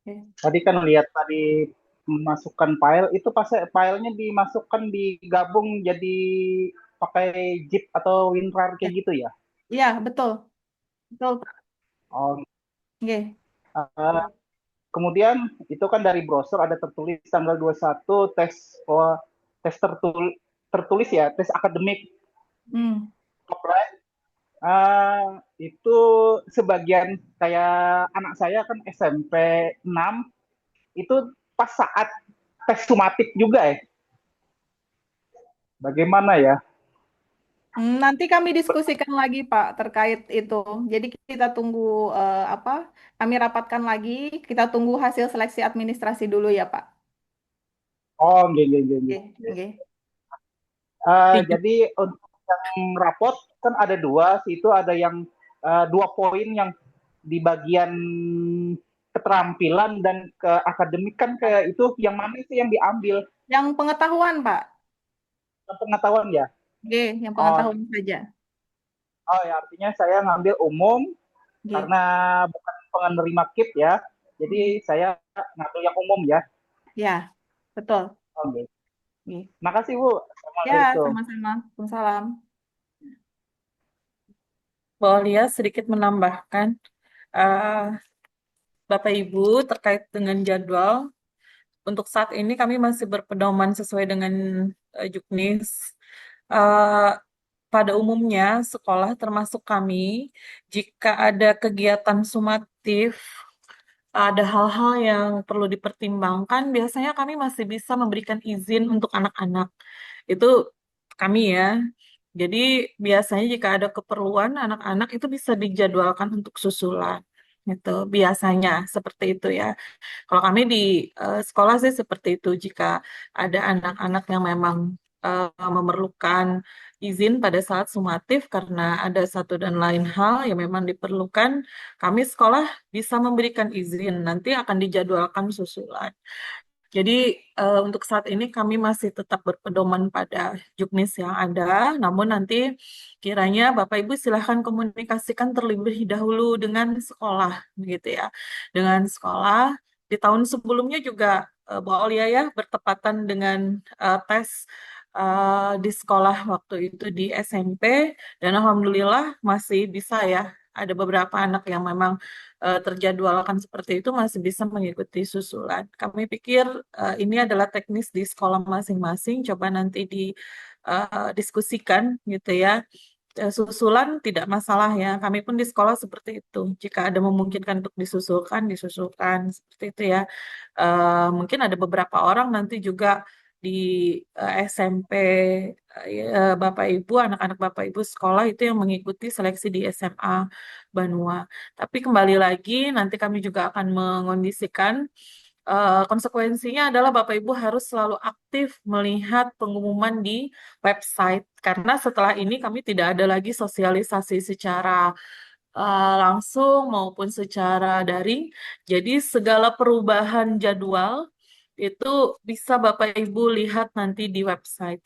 Oke. tadi kan lihat tadi memasukkan file itu pas filenya dimasukkan digabung jadi pakai zip atau WinRAR kayak gitu ya. Iya, betul. Betul, Pak. Oh, Nggih. eh, kemudian itu kan dari browser ada tertulis tanggal 21 tes tertulis ya, tes akademik Hmm. offline. Itu sebagian kayak anak saya kan SMP 6 itu pas saat tes sumatif juga ya. Bagaimana ya? Nanti kami diskusikan lagi Pak terkait itu. Jadi kita tunggu apa? Kami rapatkan lagi. Kita tunggu hasil seleksi administrasi dulu ya Pak. Oh, nggih, nggih, nggih, Oke, nggih. oke. Jadi untuk yang rapot kan ada dua, itu ada yang 2 poin yang di bagian keterampilan dan ke akademik kan kayak itu yang mana sih yang diambil? Yang pengetahuan Pak. Yang pengetahuan ya? Oke, yang Oh, pengetahuan saja. oh ya artinya saya ngambil umum Oke. karena bukan penerima KIP ya. Jadi saya ngambil yang umum ya. Ya, betul. Oke. Oke. Makasih Bu. Ya, Assalamualaikum. sama-sama. Waalaikumsalam. Bu Aulia sedikit menambahkan, eh, Bapak Ibu terkait dengan jadwal untuk saat ini kami masih berpedoman sesuai dengan Juknis. Eh, pada umumnya, sekolah termasuk kami, jika ada kegiatan sumatif, ada hal-hal yang perlu dipertimbangkan, biasanya kami masih bisa memberikan izin untuk anak-anak. Itu kami ya. Jadi biasanya jika ada keperluan, anak-anak itu bisa dijadwalkan untuk susulan. Gitu, biasanya seperti itu ya. Kalau kami di sekolah sih seperti itu. Jika ada anak-anak yang memang memerlukan izin pada saat sumatif karena ada satu dan lain hal yang memang diperlukan, kami sekolah bisa memberikan izin. Nanti akan dijadwalkan susulan. Jadi untuk saat ini kami masih tetap berpedoman pada juknis yang ada, namun nanti kiranya Bapak Ibu silahkan komunikasikan terlebih dahulu dengan sekolah, gitu ya. Dengan sekolah, di tahun sebelumnya juga Bu Aulia ya bertepatan dengan tes di sekolah waktu itu di SMP, dan Alhamdulillah masih bisa ya. Ada beberapa anak yang memang terjadwalkan seperti itu masih bisa mengikuti susulan. Kami pikir ini adalah teknis di sekolah masing-masing. Coba nanti didiskusikan gitu ya. Susulan tidak masalah ya. Kami pun di sekolah seperti itu. Jika ada memungkinkan untuk disusulkan, disusulkan seperti itu ya. Mungkin ada beberapa orang nanti juga di SMP Bapak Ibu, anak-anak Bapak Ibu sekolah itu yang mengikuti seleksi di SMA Banua. Tapi kembali lagi, nanti kami juga akan mengondisikan konsekuensinya adalah Bapak Ibu harus selalu aktif melihat pengumuman di website karena setelah ini kami tidak ada lagi sosialisasi secara langsung maupun secara daring. Jadi segala perubahan jadwal itu bisa Bapak Ibu lihat nanti di website.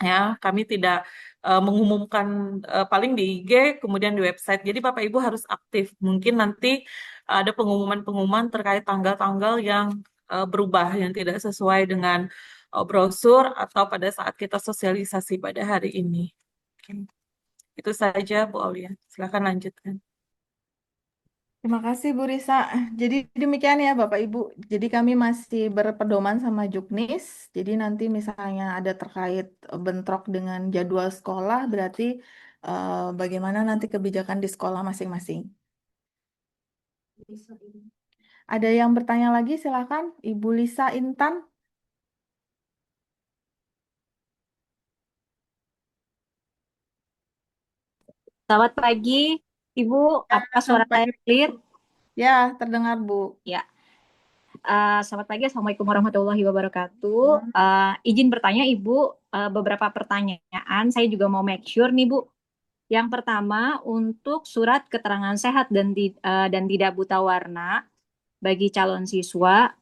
Ya, kami tidak mengumumkan paling di IG, kemudian di website. Jadi Bapak Ibu harus aktif. Mungkin nanti ada pengumuman-pengumuman terkait tanggal-tanggal yang berubah, yang tidak sesuai dengan brosur atau pada saat kita sosialisasi pada hari ini. Oke. Itu saja Bu Aulia. Silakan lanjutkan. Terima kasih Bu Risa. Jadi demikian ya Bapak Ibu. Jadi kami masih berpedoman sama Juknis. Jadi nanti misalnya ada terkait bentrok dengan jadwal sekolah, berarti bagaimana nanti kebijakan di sekolah masing-masing. Ada yang bertanya lagi, silakan Ibu Lisa Intan. Selamat pagi, Ibu. Apakah suara Selamat saya pagi. clear? Ya, terdengar Bu. Ya. Selamat pagi, Assalamualaikum warahmatullahi wabarakatuh. Izin bertanya, Ibu, beberapa pertanyaan. Saya juga mau make sure nih, Bu. Yang pertama, untuk surat keterangan sehat dan tidak buta warna bagi calon siswa,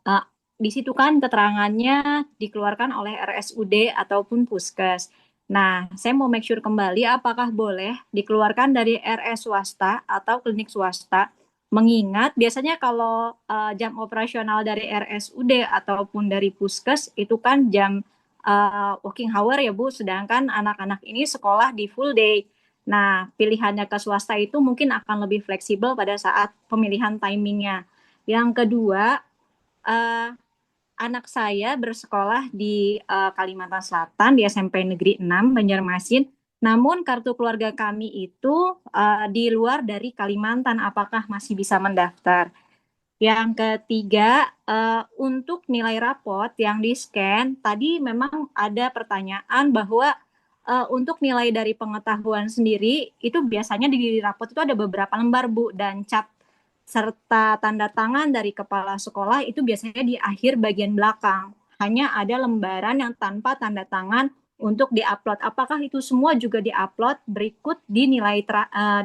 di situ kan keterangannya dikeluarkan oleh RSUD ataupun Puskes. Nah, saya mau make sure kembali apakah boleh dikeluarkan dari RS swasta atau klinik swasta, mengingat biasanya kalau jam operasional dari RSUD ataupun dari Puskes itu kan jam working hour ya Bu, sedangkan anak-anak ini sekolah di full day. Nah, pilihannya ke swasta itu mungkin akan lebih fleksibel pada saat pemilihan timingnya. Yang kedua, eh, anak saya bersekolah di Kalimantan Selatan di SMP Negeri 6 Banjarmasin. Namun kartu keluarga kami itu di luar dari Kalimantan. Apakah masih bisa mendaftar? Yang ketiga, untuk nilai rapot yang di-scan, tadi memang ada pertanyaan bahwa untuk nilai dari pengetahuan sendiri, itu biasanya di rapot itu ada beberapa lembar, Bu, dan cap serta tanda tangan dari kepala sekolah itu biasanya di akhir bagian belakang. Hanya ada lembaran yang tanpa tanda tangan untuk diupload. Apakah itu semua juga diupload berikut di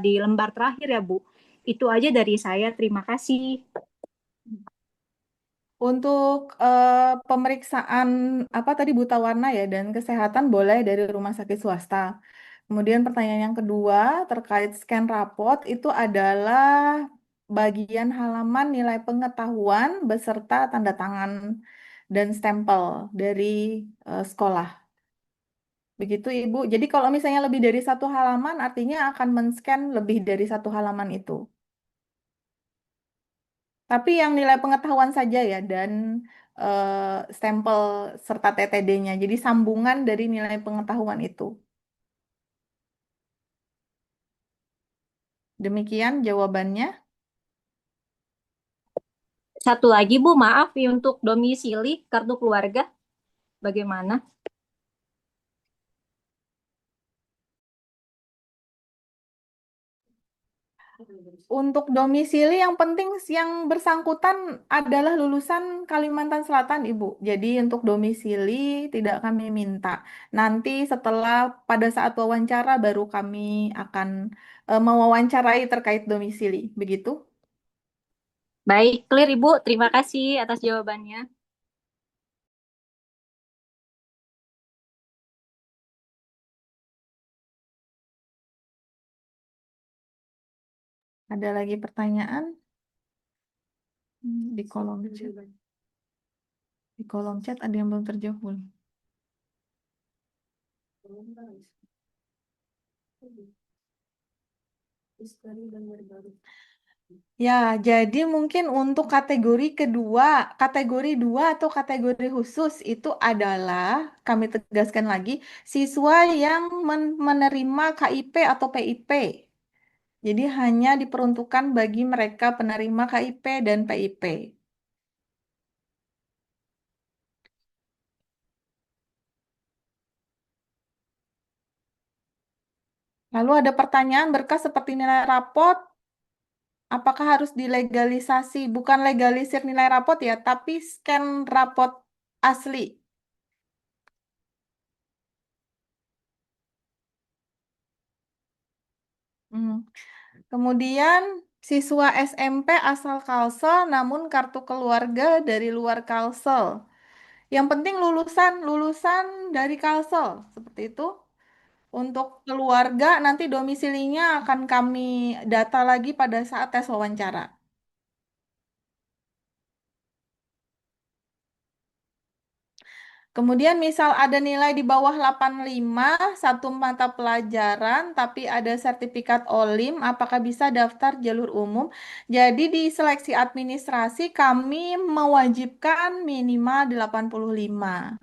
di lembar terakhir ya, Bu? Itu aja dari saya. Terima kasih. Untuk pemeriksaan apa tadi buta warna ya dan kesehatan boleh dari rumah sakit swasta. Kemudian pertanyaan yang kedua terkait scan raport itu adalah bagian halaman nilai pengetahuan beserta tanda tangan dan stempel dari sekolah. Begitu Ibu. Jadi kalau misalnya lebih dari satu halaman artinya akan men-scan lebih dari satu halaman itu. Tapi yang nilai pengetahuan saja ya dan stempel serta TTD-nya. Jadi sambungan dari nilai pengetahuan itu. Demikian jawabannya. Satu lagi Bu, maaf untuk domisili kartu keluarga bagaimana? Untuk domisili yang penting yang bersangkutan adalah lulusan Kalimantan Selatan, Ibu. Jadi untuk domisili tidak kami minta. Nanti setelah pada saat wawancara baru kami akan mewawancarai terkait domisili. Begitu? Baik, clear Ibu. Terima kasih atas jawabannya. Ada lagi pertanyaan? Di kolom chat. Di kolom chat ada yang belum terjawab belum? Ya, jadi mungkin untuk kategori dua atau kategori khusus itu adalah, kami tegaskan lagi, siswa yang menerima KIP atau PIP. Jadi hanya diperuntukkan bagi mereka penerima KIP dan PIP. Lalu ada pertanyaan berkas seperti nilai rapot, apakah harus dilegalisasi? Bukan legalisir nilai rapot ya, tapi scan rapot asli. Kemudian siswa SMP asal Kalsel namun kartu keluarga dari luar Kalsel. Yang penting lulusan dari Kalsel, seperti itu. Untuk keluarga nanti domisilinya akan kami data lagi pada saat tes wawancara. Kemudian misal ada nilai di bawah 85 satu mata pelajaran tapi ada sertifikat OLIM, apakah bisa daftar jalur umum? Jadi di seleksi administrasi kami mewajibkan minimal 85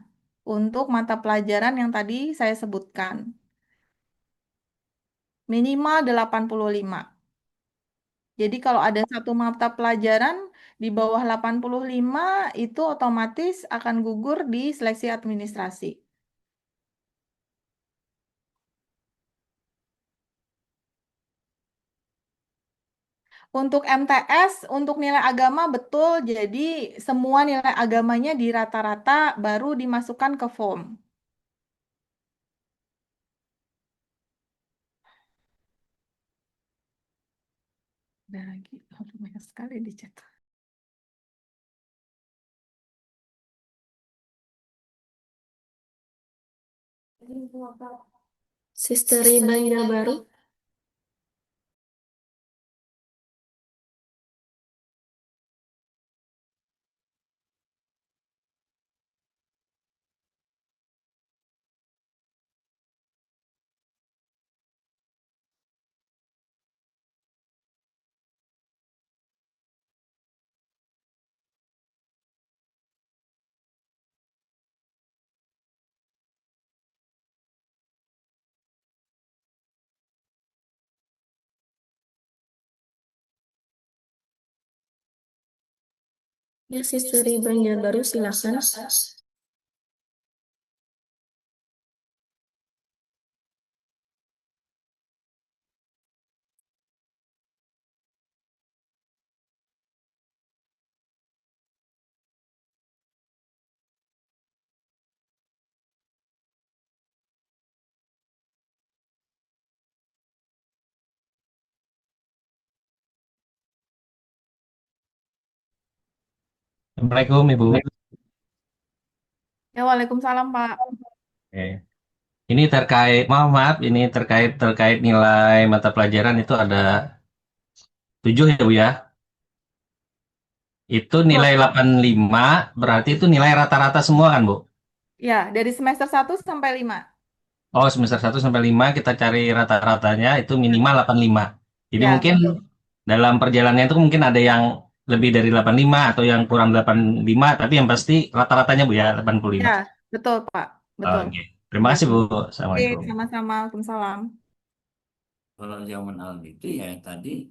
untuk mata pelajaran yang tadi saya sebutkan. Minimal 85. Jadi kalau ada satu mata pelajaran di bawah 85 itu otomatis akan gugur di seleksi administrasi. Untuk MTS, untuk nilai agama betul, jadi semua nilai agamanya di rata-rata baru dimasukkan ke form. Ada lagi, banyak sekali di chat. Sisteri Banjarbaru. Ya, Sisteri Banjarbaru, silakan. Assalamualaikum Ibu. Ya, Waalaikumsalam, Pak. Oke. Ini terkait, maaf, ini terkait nilai mata pelajaran itu ada 7 ya Bu ya. Itu nilai 85 berarti itu nilai rata-rata semua kan Bu? Ya, dari semester 1 sampai 5. Oh, semester 1 sampai 5 kita cari rata-ratanya itu minimal 85. Jadi Ya, mungkin betul. dalam perjalanannya itu mungkin ada yang lebih dari 85 atau yang kurang 85, tapi yang pasti rata-ratanya Bu ya 85. Ya, betul Pak. Betul. Oke. Terima kasih Bu. 85. Oke, Assalamualaikum. sama-sama. Waalaikumsalam. Kalau zaman Aldi itu ya yang tadi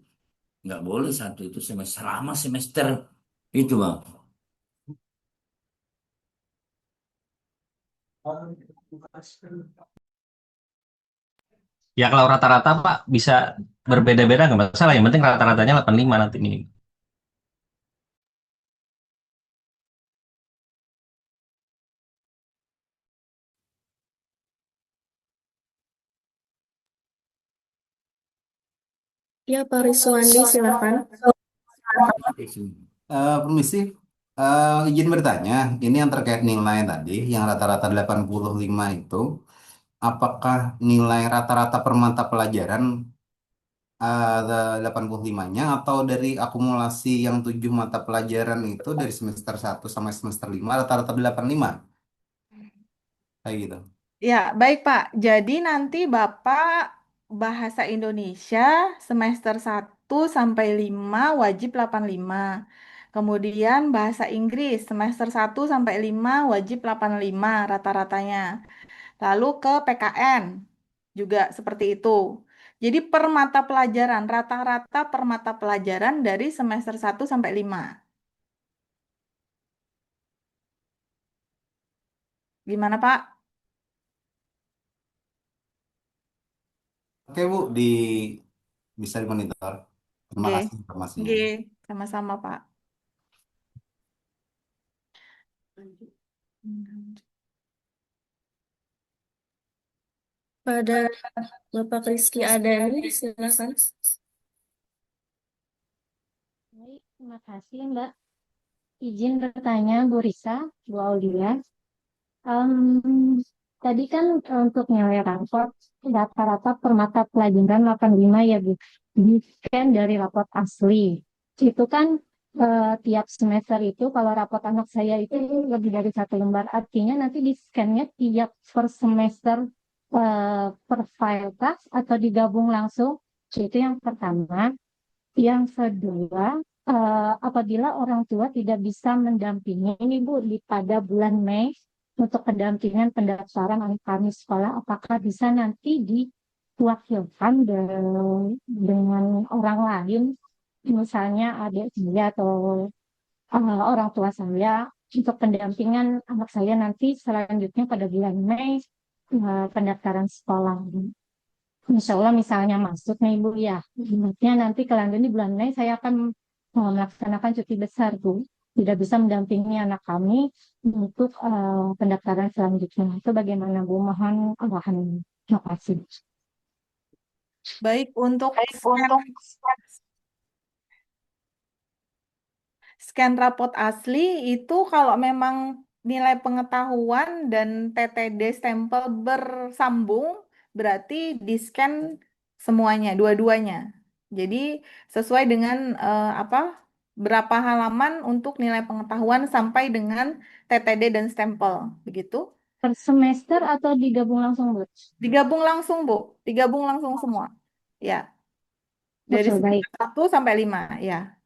nggak boleh satu itu semester selama semester itu bang. Ya kalau rata-rata Pak bisa berbeda-beda nggak masalah. Yang penting rata-ratanya 85 nanti ini. Ya, Pak Riswandi, silakan. Permisi, izin bertanya, ini yang terkait nilai tadi, yang rata-rata 85 itu, apakah nilai rata-rata per mata pelajaran 85-nya atau dari akumulasi yang 7 mata pelajaran itu dari semester 1 sampai semester 5 rata-rata 85? Kayak gitu. Ya, baik Pak. Jadi nanti Bapak bahasa Indonesia semester 1 sampai 5 wajib 85. Kemudian bahasa Inggris semester 1 sampai 5 wajib 85 rata-ratanya. Lalu ke PKN juga seperti itu. Jadi per mata pelajaran, rata-rata per mata pelajaran dari semester 1 sampai 5. Gimana Pak? Oke Bu, bisa dimonitor. Terima Oke. kasih informasinya. Oke, sama-sama Pak. Pada Bapak Rizky Adani, silakan. Baik, terima kasih Mbak. Izin bertanya Bu Risa, Bu Aulia. Tadi kan untuk nilai raport rata-rata per mata pelajaran 85 ya Bu. Di scan dari raport asli. Itu kan tiap semester itu kalau raport anak saya itu lebih dari 1 lembar. Artinya nanti di scan-nya tiap per semester per file kah atau digabung langsung? Itu yang pertama. Yang kedua, apabila orang tua tidak bisa mendampingi ini Bu pada bulan Mei untuk pendampingan pendaftaran anak kami sekolah, apakah bisa nanti diwakilkan dengan orang lain, misalnya adik saya atau orang tua saya untuk pendampingan anak saya nanti selanjutnya pada bulan Mei pendaftaran sekolah. Insya Allah misalnya masuk nih Bu ya, maksudnya nanti kelanjut di bulan Mei saya akan melaksanakan cuti besar Bu. Tidak bisa mendampingi anak kami untuk pendaftaran selanjutnya. Itu bagaimana Bu? Mohon arahan. Terima kasih. Baik, untuk scan raport asli itu kalau memang nilai pengetahuan dan TTD stempel bersambung, berarti di-scan semuanya, dua-duanya. Jadi sesuai dengan berapa halaman untuk nilai pengetahuan sampai dengan TTD dan stempel, begitu? Per semester atau digabung langsung Bu? Digabung langsung Bu, digabung langsung semua. Ya, dari Oke, baik. semester 1 sampai 5, ya.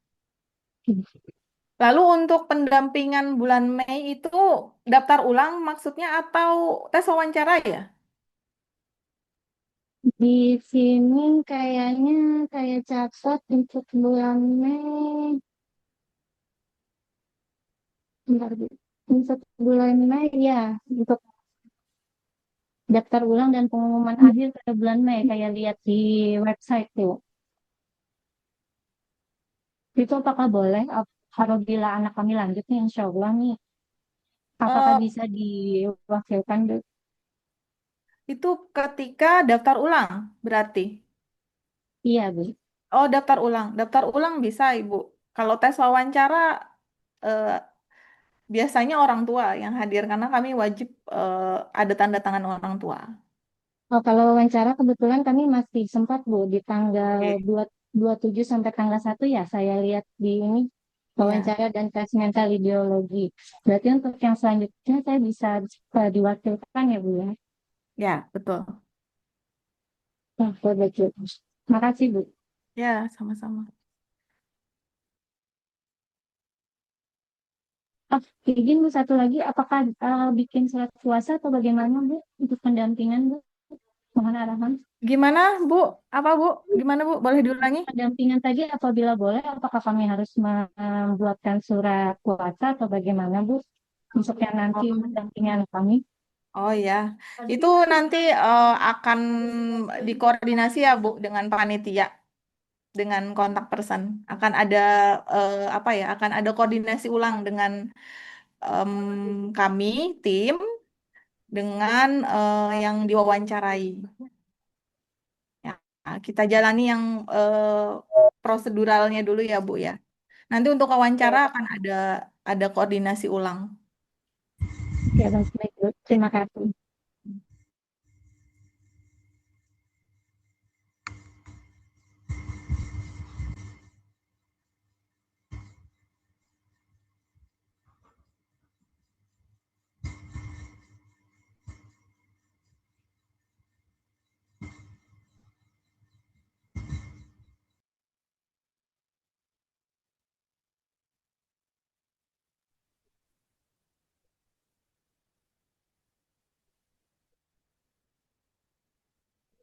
Lalu untuk pendampingan bulan Mei itu daftar ulang maksudnya atau tes wawancara ya? Di sini kayaknya saya catat untuk bulan Mei. Bentar, Bu. Untuk bulan Mei ya, untuk daftar ulang dan pengumuman akhir pada bulan Mei, saya lihat di website tuh. Itu apakah boleh apabila anak kami lanjut nih, insya Allah nih, apakah bisa diwakilkan Bu? Itu ketika daftar ulang berarti. Iya Bu. Oh, daftar ulang bisa Ibu. Kalau tes wawancara eh, biasanya orang tua yang hadir karena kami wajib ada tanda tangan orang tua. Oh, kalau wawancara kebetulan kami masih sempat Bu di tanggal Oke. 27 sampai tanggal 1 ya, saya lihat di ini wawancara dan tes mental ideologi. Berarti untuk yang selanjutnya saya bisa diwakilkan ya Bu ya? Ya, betul. Oh, betul. Terima kasih Bu. Ya, sama-sama. Izin Bu, satu lagi, apakah bikin surat puasa atau bagaimana Bu untuk pendampingan Bu? Mohon arahan. Gimana, Bu? Apa, Bu? Gimana, Bu? Boleh diulangi? Pendampingan tadi apabila boleh, apakah kami harus membuatkan surat puasa atau bagaimana Bu? Untuk yang nanti pendampingan kami. Oh ya, itu nanti akan dikoordinasi ya Bu dengan panitia, dengan kontak person. Akan ada apa ya? Akan ada koordinasi ulang dengan kami tim dengan yang diwawancarai. Ya, kita jalani yang proseduralnya dulu ya Bu ya. Nanti untuk wawancara akan ada koordinasi ulang. Ya, baik Bu. Terima kasih.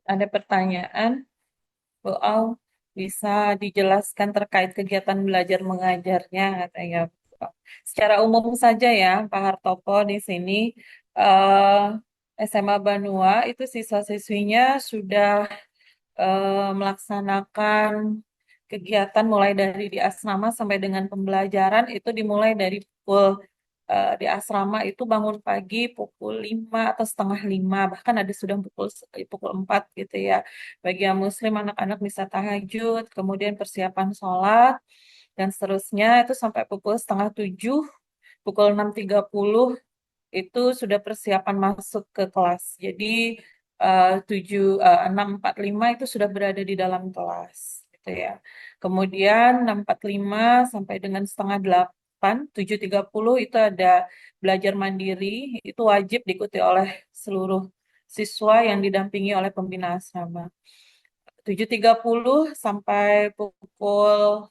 Ada pertanyaan, Bu Au, bisa dijelaskan terkait kegiatan belajar mengajarnya, katanya. Secara umum saja ya, Pak Hartopo di sini SMA Banua itu siswa-siswinya sudah melaksanakan kegiatan mulai dari di asrama sampai dengan pembelajaran itu dimulai dari pukul di asrama itu bangun pagi pukul 5 atau setengah 5, bahkan ada sudah pukul 4 gitu ya. Bagi yang muslim anak-anak bisa tahajud, kemudian persiapan sholat, dan seterusnya itu sampai pukul setengah 7, pukul 6.30 itu sudah persiapan masuk ke kelas. Jadi 6.45 itu sudah berada di dalam kelas, gitu ya. Kemudian 6.45 sampai dengan setengah 8, 7.30 itu ada belajar mandiri, itu wajib diikuti oleh seluruh siswa yang didampingi oleh pembina asrama. 7.30 sampai pukul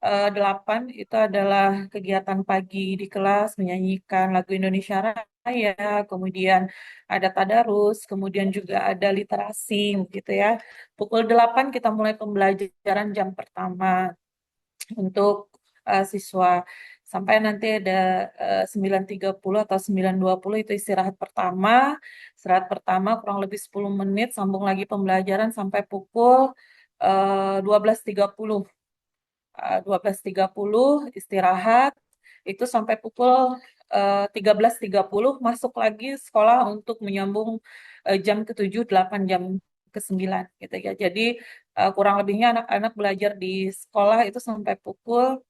8 itu adalah kegiatan pagi di kelas, menyanyikan lagu Indonesia Raya, kemudian ada tadarus, kemudian juga ada literasi gitu ya. Pukul 8 kita mulai pembelajaran jam pertama untuk siswa. Sampai nanti ada 9.30 atau 9.20 itu istirahat pertama. Istirahat pertama kurang lebih 10 menit, sambung lagi pembelajaran sampai pukul 12.30. 12.30 istirahat, itu sampai pukul 13.30 masuk lagi sekolah untuk menyambung jam ke-7, 8 jam ke-9 gitu ya. Jadi kurang lebihnya anak-anak belajar di sekolah itu sampai pukul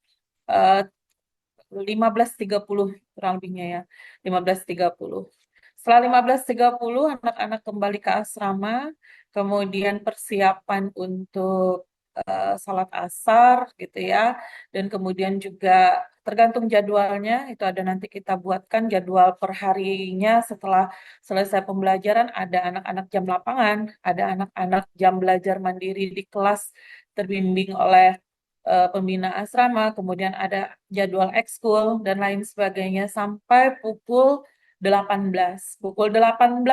15.30 kurang lebihnya ya. 15.30. Setelah 15.30 anak-anak kembali ke asrama, kemudian persiapan untuk sholat asar gitu ya, dan kemudian juga tergantung jadwalnya, itu ada nanti kita buatkan jadwal per harinya setelah selesai pembelajaran, ada anak-anak jam lapangan, ada anak-anak jam belajar mandiri di kelas terbimbing oleh pembina asrama, kemudian ada jadwal ekskul dan lain sebagainya sampai pukul 18. Pukul 18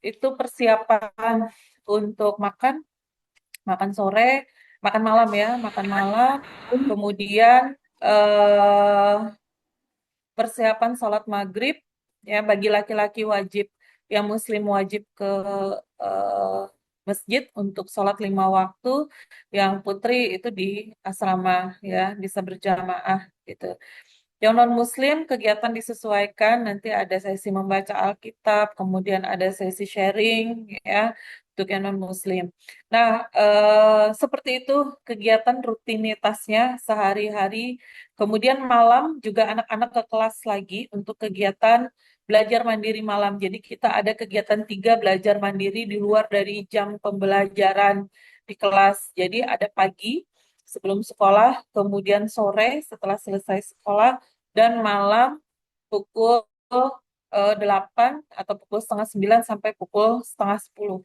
itu persiapan untuk makan sore, makan malam ya, makan malam, kemudian eh, persiapan sholat maghrib, ya bagi laki-laki wajib, yang muslim wajib ke eh, masjid untuk sholat 5 waktu, yang putri itu di asrama ya bisa berjamaah gitu. Yang non-Muslim, kegiatan disesuaikan, nanti ada sesi membaca Alkitab, kemudian ada sesi sharing, ya, untuk yang non-Muslim. Nah, seperti itu kegiatan rutinitasnya sehari-hari. Kemudian malam juga anak-anak ke kelas lagi untuk kegiatan belajar mandiri malam. Jadi kita ada kegiatan 3 belajar mandiri di luar dari jam pembelajaran di kelas. Jadi ada pagi, sebelum sekolah, kemudian sore setelah selesai sekolah, dan malam pukul 8 atau pukul setengah 9 sampai pukul setengah 10.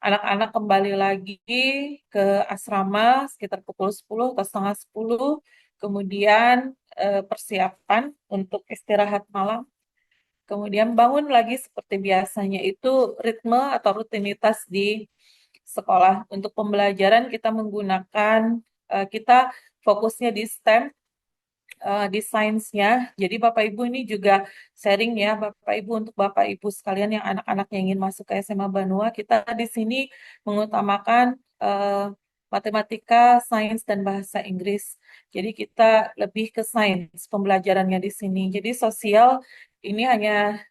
Anak-anak kembali lagi ke asrama sekitar pukul 10 atau setengah 10, kemudian persiapan untuk istirahat malam. Kemudian bangun lagi seperti biasanya. Itu ritme atau rutinitas di sekolah. Untuk pembelajaran kita menggunakan, kita fokusnya di STEM, di sainsnya. Jadi Bapak Ibu ini juga sharing ya, Bapak Ibu, untuk Bapak Ibu sekalian yang anak-anak yang ingin masuk ke SMA Banua, kita di sini mengutamakan matematika, sains, dan bahasa Inggris. Jadi kita lebih ke sains pembelajarannya di sini. Jadi sosial ini hanya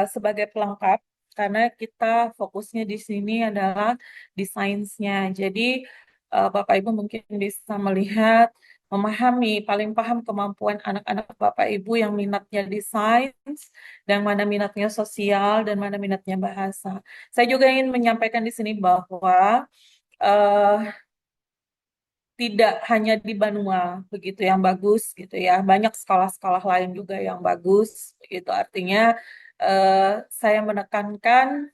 sebagai pelengkap karena kita fokusnya di sini adalah di sainsnya. Jadi Bapak Ibu mungkin bisa melihat, memahami, paling paham kemampuan anak-anak Bapak Ibu yang minatnya di sains, dan mana minatnya sosial, dan mana minatnya bahasa. Saya juga ingin menyampaikan di sini bahwa eh, tidak hanya di Banua begitu yang bagus gitu ya, banyak sekolah-sekolah lain juga yang bagus begitu. Artinya saya menekankan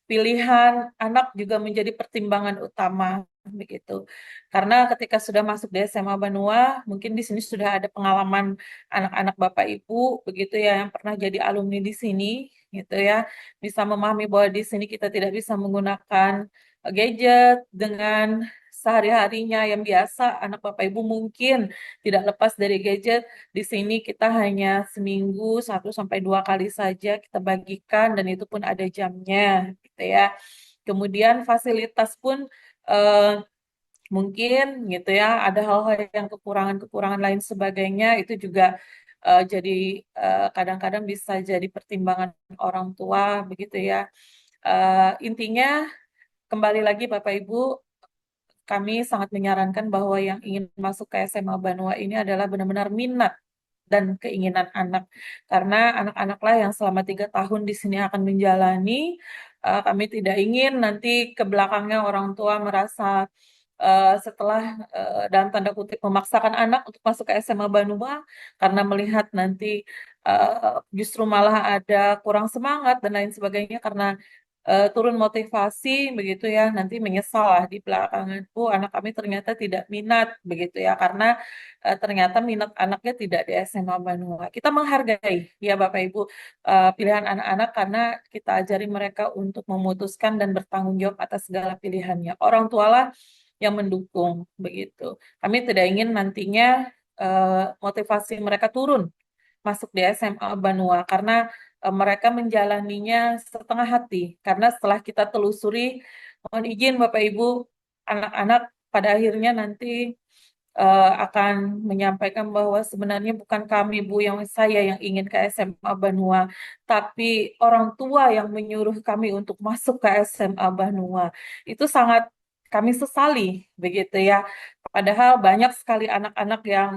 pilihan anak juga menjadi pertimbangan utama begitu. Karena ketika sudah masuk di SMA Banua, mungkin di sini sudah ada pengalaman anak-anak Bapak Ibu begitu ya yang pernah jadi alumni di sini gitu ya, bisa memahami bahwa di sini kita tidak bisa menggunakan gadget dengan sehari-harinya yang biasa. Anak Bapak Ibu mungkin tidak lepas dari gadget. Di sini kita hanya seminggu 1 sampai 2 kali saja kita bagikan, dan itu pun ada jamnya gitu ya. Kemudian fasilitas pun eh, mungkin gitu ya, ada hal-hal yang kekurangan-kekurangan lain sebagainya, itu juga jadi kadang-kadang bisa jadi pertimbangan orang tua begitu ya. Intinya kembali lagi Bapak Ibu, kami sangat menyarankan bahwa yang ingin masuk ke SMA Banua ini adalah benar-benar minat dan keinginan anak. Karena anak-anaklah yang selama 3 tahun di sini akan menjalani. Kami tidak ingin nanti ke belakangnya orang tua merasa setelah dalam tanda kutip memaksakan anak untuk masuk ke SMA Banua karena melihat nanti justru malah ada kurang semangat dan lain sebagainya karena turun motivasi begitu ya, nanti menyesal lah di belakangan. Oh, anak kami ternyata tidak minat begitu ya, karena ternyata minat anaknya tidak di SMA Banua. Kita menghargai ya Bapak Ibu pilihan anak-anak karena kita ajari mereka untuk memutuskan dan bertanggung jawab atas segala pilihannya. Orang tualah yang mendukung begitu. Kami tidak ingin nantinya motivasi mereka turun masuk di SMA Banua karena mereka menjalaninya setengah hati. Karena setelah kita telusuri, mohon izin Bapak Ibu, anak-anak pada akhirnya nanti akan menyampaikan bahwa sebenarnya bukan kami, Bu, saya yang ingin ke SMA Banua, tapi orang tua yang menyuruh kami untuk masuk ke SMA Banua. Itu sangat kami sesali, begitu ya. Padahal banyak sekali anak-anak yang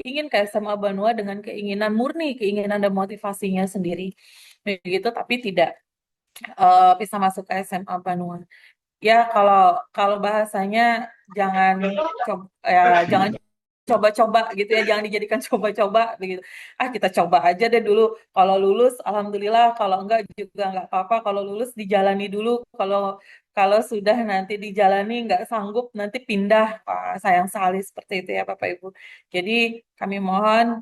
ingin ke SMA Banua dengan keinginan murni, keinginan dan motivasinya sendiri, begitu, tapi tidak bisa masuk ke SMA Banua. Ya, kalau kalau bahasanya jangan coba, ya jangan coba-coba gitu ya, jangan dijadikan coba-coba begitu. Ah, kita coba aja deh dulu. Kalau lulus, alhamdulillah. Kalau enggak juga enggak apa-apa. Kalau lulus dijalani dulu. Kalau kalau sudah nanti dijalani enggak sanggup, nanti pindah. Wah, sayang sekali seperti itu ya Bapak Ibu. Jadi kami mohon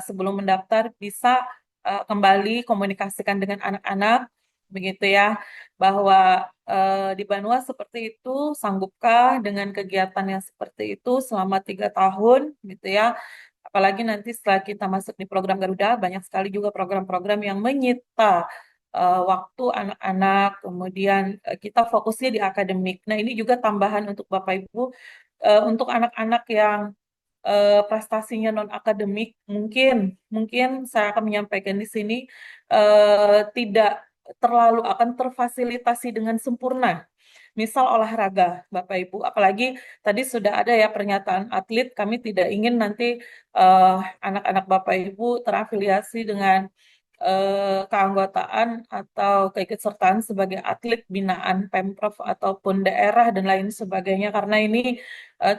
sebelum mendaftar bisa kembali komunikasikan dengan anak-anak begitu ya, bahwa di Banua seperti itu, sanggupkah dengan kegiatan yang seperti itu selama 3 tahun gitu ya. Apalagi nanti setelah kita masuk di program Garuda, banyak sekali juga program-program yang menyita waktu anak-anak, kemudian kita fokusnya di akademik. Nah, ini juga tambahan untuk Bapak Ibu, untuk anak-anak yang prestasinya non akademik, mungkin mungkin saya akan menyampaikan di sini tidak terlalu akan terfasilitasi dengan sempurna. Misal olahraga, Bapak Ibu, apalagi tadi sudah ada ya pernyataan atlet, kami tidak ingin nanti eh, anak-anak Bapak Ibu terafiliasi dengan keanggotaan atau keikutsertaan sebagai atlet binaan Pemprov ataupun daerah dan lain sebagainya, karena ini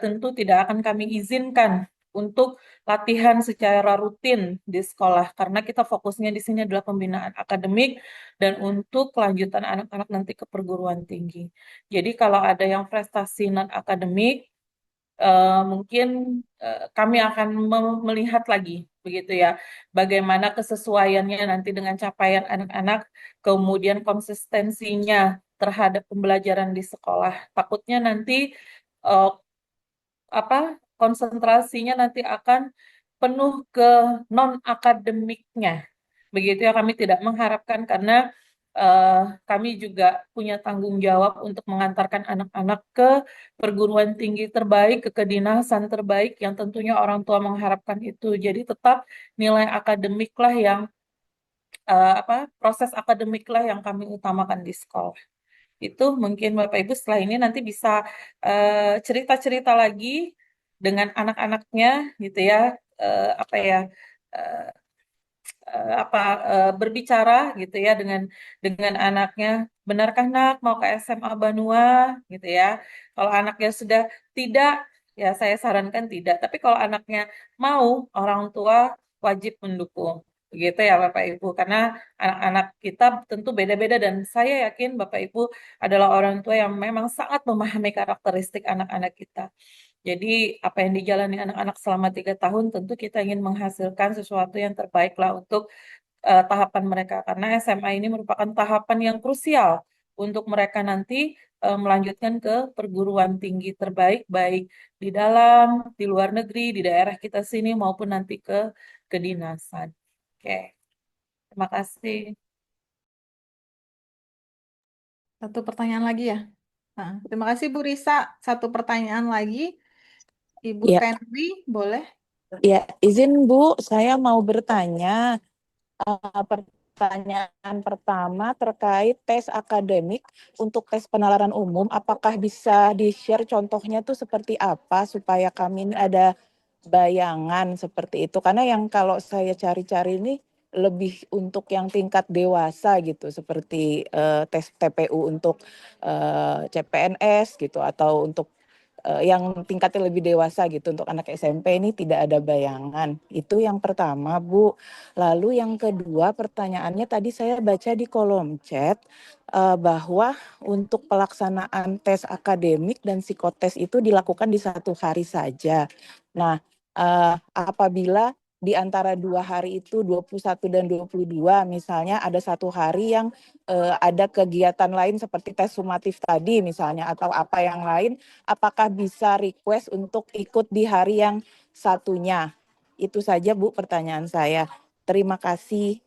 tentu tidak akan kami izinkan untuk latihan secara rutin di sekolah, karena kita fokusnya di sini adalah pembinaan akademik dan untuk kelanjutan anak-anak nanti ke perguruan tinggi. Jadi kalau ada yang prestasi non akademik mungkin kami akan melihat lagi begitu ya, bagaimana kesesuaiannya nanti dengan capaian anak-anak, kemudian konsistensinya terhadap pembelajaran di sekolah. Takutnya nanti eh, apa konsentrasinya nanti akan penuh ke non akademiknya. Begitu ya, kami tidak mengharapkan karena eh, kami juga punya tanggung jawab untuk mengantarkan anak-anak ke perguruan tinggi terbaik, ke kedinasan terbaik yang tentunya orang tua mengharapkan itu. Jadi tetap nilai akademiklah yang proses akademiklah yang kami utamakan di sekolah. Itu mungkin Bapak Ibu setelah ini nanti bisa cerita-cerita lagi dengan anak-anaknya gitu ya, apa ya, eh, berbicara gitu ya dengan anaknya. Benarkah nak mau ke SMA Banua gitu ya? Kalau anaknya sudah tidak, ya saya sarankan tidak. Tapi kalau anaknya mau, orang tua wajib mendukung. Begitu ya Bapak Ibu, karena anak-anak kita tentu beda-beda dan saya yakin Bapak Ibu adalah orang tua yang memang sangat memahami karakteristik anak-anak kita. Jadi apa yang dijalani anak-anak selama 3 tahun tentu kita ingin menghasilkan sesuatu yang terbaik lah untuk tahapan mereka. Karena SMA ini merupakan tahapan yang krusial untuk mereka nanti melanjutkan ke perguruan tinggi terbaik, baik di dalam, di luar negeri, di daerah kita sini maupun nanti ke kedinasan. Oke, terima kasih. Satu pertanyaan lagi ya. Nah, terima kasih Bu Risa. Satu pertanyaan lagi. Ibu Ya, Tenri, boleh? ya, izin Bu, saya mau bertanya. Pertanyaan pertama terkait tes akademik untuk tes penalaran umum, apakah bisa di-share contohnya tuh seperti apa supaya kami ini ada bayangan seperti itu? Karena yang kalau saya cari-cari ini lebih untuk yang tingkat dewasa gitu, seperti tes TPU untuk CPNS gitu, atau untuk yang tingkatnya lebih dewasa gitu. Untuk anak SMP ini tidak ada bayangan. Itu yang pertama, Bu. Lalu yang kedua, pertanyaannya tadi saya baca di kolom chat bahwa untuk pelaksanaan tes akademik dan psikotes itu dilakukan di 1 hari saja. Nah, apabila di antara 2 hari itu 21 dan 22 misalnya ada 1 hari yang ada kegiatan lain seperti tes sumatif tadi misalnya atau apa yang lain, apakah bisa request untuk ikut di hari yang satunya? Itu saja Bu pertanyaan saya. Terima kasih.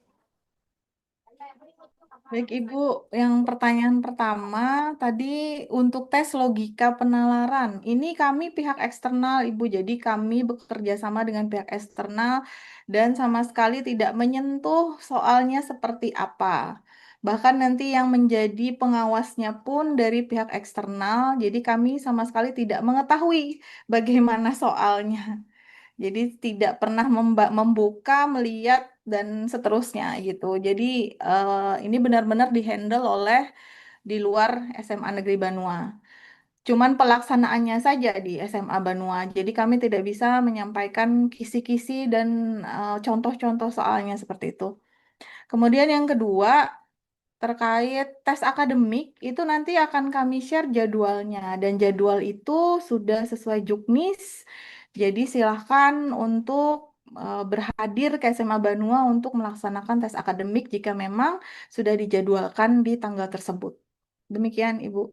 Baik Ibu, yang pertanyaan pertama tadi untuk tes logika penalaran. Ini kami pihak eksternal Ibu, jadi kami bekerja sama dengan pihak eksternal dan sama sekali tidak menyentuh soalnya seperti apa. Bahkan nanti yang menjadi pengawasnya pun dari pihak eksternal, jadi kami sama sekali tidak mengetahui bagaimana soalnya. Jadi tidak pernah membuka, melihat dan seterusnya gitu. Jadi ini benar-benar dihandle oleh di luar SMA Negeri Banua. Cuman pelaksanaannya saja di SMA Banua. Jadi kami tidak bisa menyampaikan kisi-kisi dan contoh-contoh soalnya seperti itu. Kemudian yang kedua, terkait tes akademik itu nanti akan kami share jadwalnya dan jadwal itu sudah sesuai Juknis. Jadi silahkan untuk berhadir ke SMA Banua untuk melaksanakan tes akademik jika memang sudah dijadwalkan di tanggal tersebut. Demikian Ibu.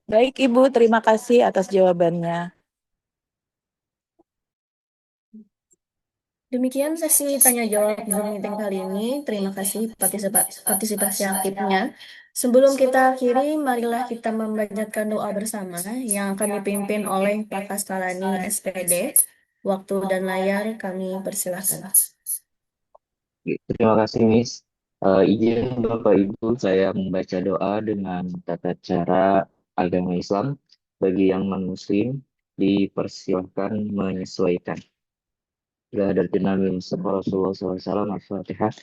Baik Ibu, terima kasih atas jawabannya. Demikian sesi tanya jawab Zoom meeting kali ini. Terima kasih partisipasi aktifnya. Sebelum kita akhiri, marilah kita memanjatkan doa bersama yang akan dipimpin oleh Pak Kastalani SPD. Waktu dan layar kami persilahkan. Terima kasih, Miss. Izin Bapak Ibu, saya membaca doa dengan tata cara agama Islam. Bagi yang non-Muslim, dipersilahkan menyesuaikan. Bila ada Nabi Mustafa Rasulullah SAW, Al-Fatihah.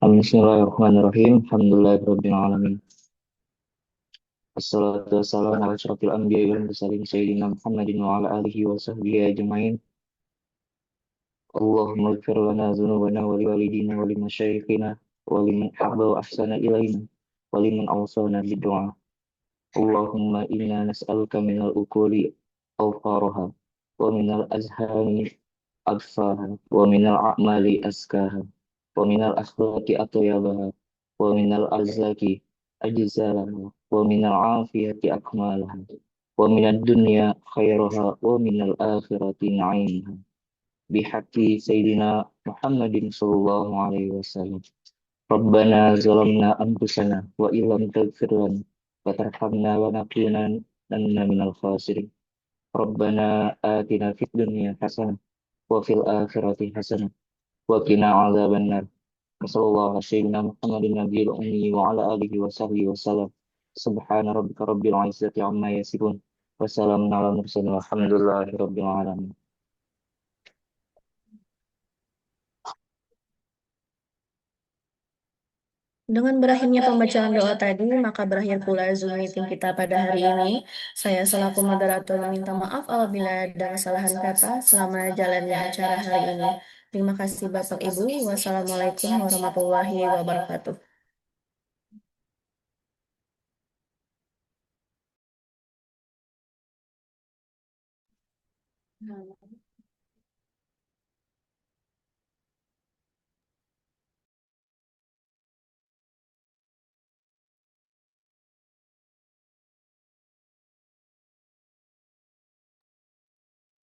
Bismillahirrahmanirrahim. Alhamdulillahirrahmanirrahim. Assalatu wassalamu ala asyrafil anbiya'i wal mursalin sayyidina Muhammadin wa ala alihi wa sahbihi ajma'in. اللهم اغفر لنا ذنوبنا ولوالدينا ولمشايخنا ولمن حب وأحسن إلينا ولمن أوصانا بالدعاء. اللهم إنا نسألك من الأكل أوقارها ومن الأذهان أدفاها ومن الأعمال أزكاها ومن الأخلاق أطيبها ومن الأرزاق أجزالها ومن العافية أكمالها ومن الدنيا خيرها ومن الآخرة نعيمها بحق سيدنا محمد صلى الله عليه وسلم. ربنا ظلمنا أنفسنا وإن لم تغفر لنا وترحمنا لنكونن من الخاسرين. ربنا آتنا في الدنيا حسنة وفي الآخرة حسنة وقنا عذاب النار. وصلى الله على سيدنا محمد النبي الأمي وعلى آله وصحبه وسلم. سبحان ربك رب العزة عما يصفون وسلام على المرسلين والحمد لله رب العالمين. Dengan berakhirnya pembacaan doa tadi, maka berakhir pula Zoom meeting kita pada hari ini. Saya selaku moderator meminta maaf apabila ada kesalahan kata selama jalannya acara hari ini. Terima kasih Bapak Ibu. Wassalamualaikum warahmatullahi wabarakatuh.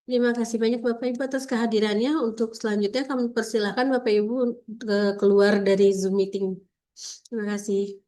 Terima kasih banyak Bapak Ibu atas kehadirannya. Untuk selanjutnya kami persilahkan Bapak Ibu keluar dari Zoom meeting. Terima kasih.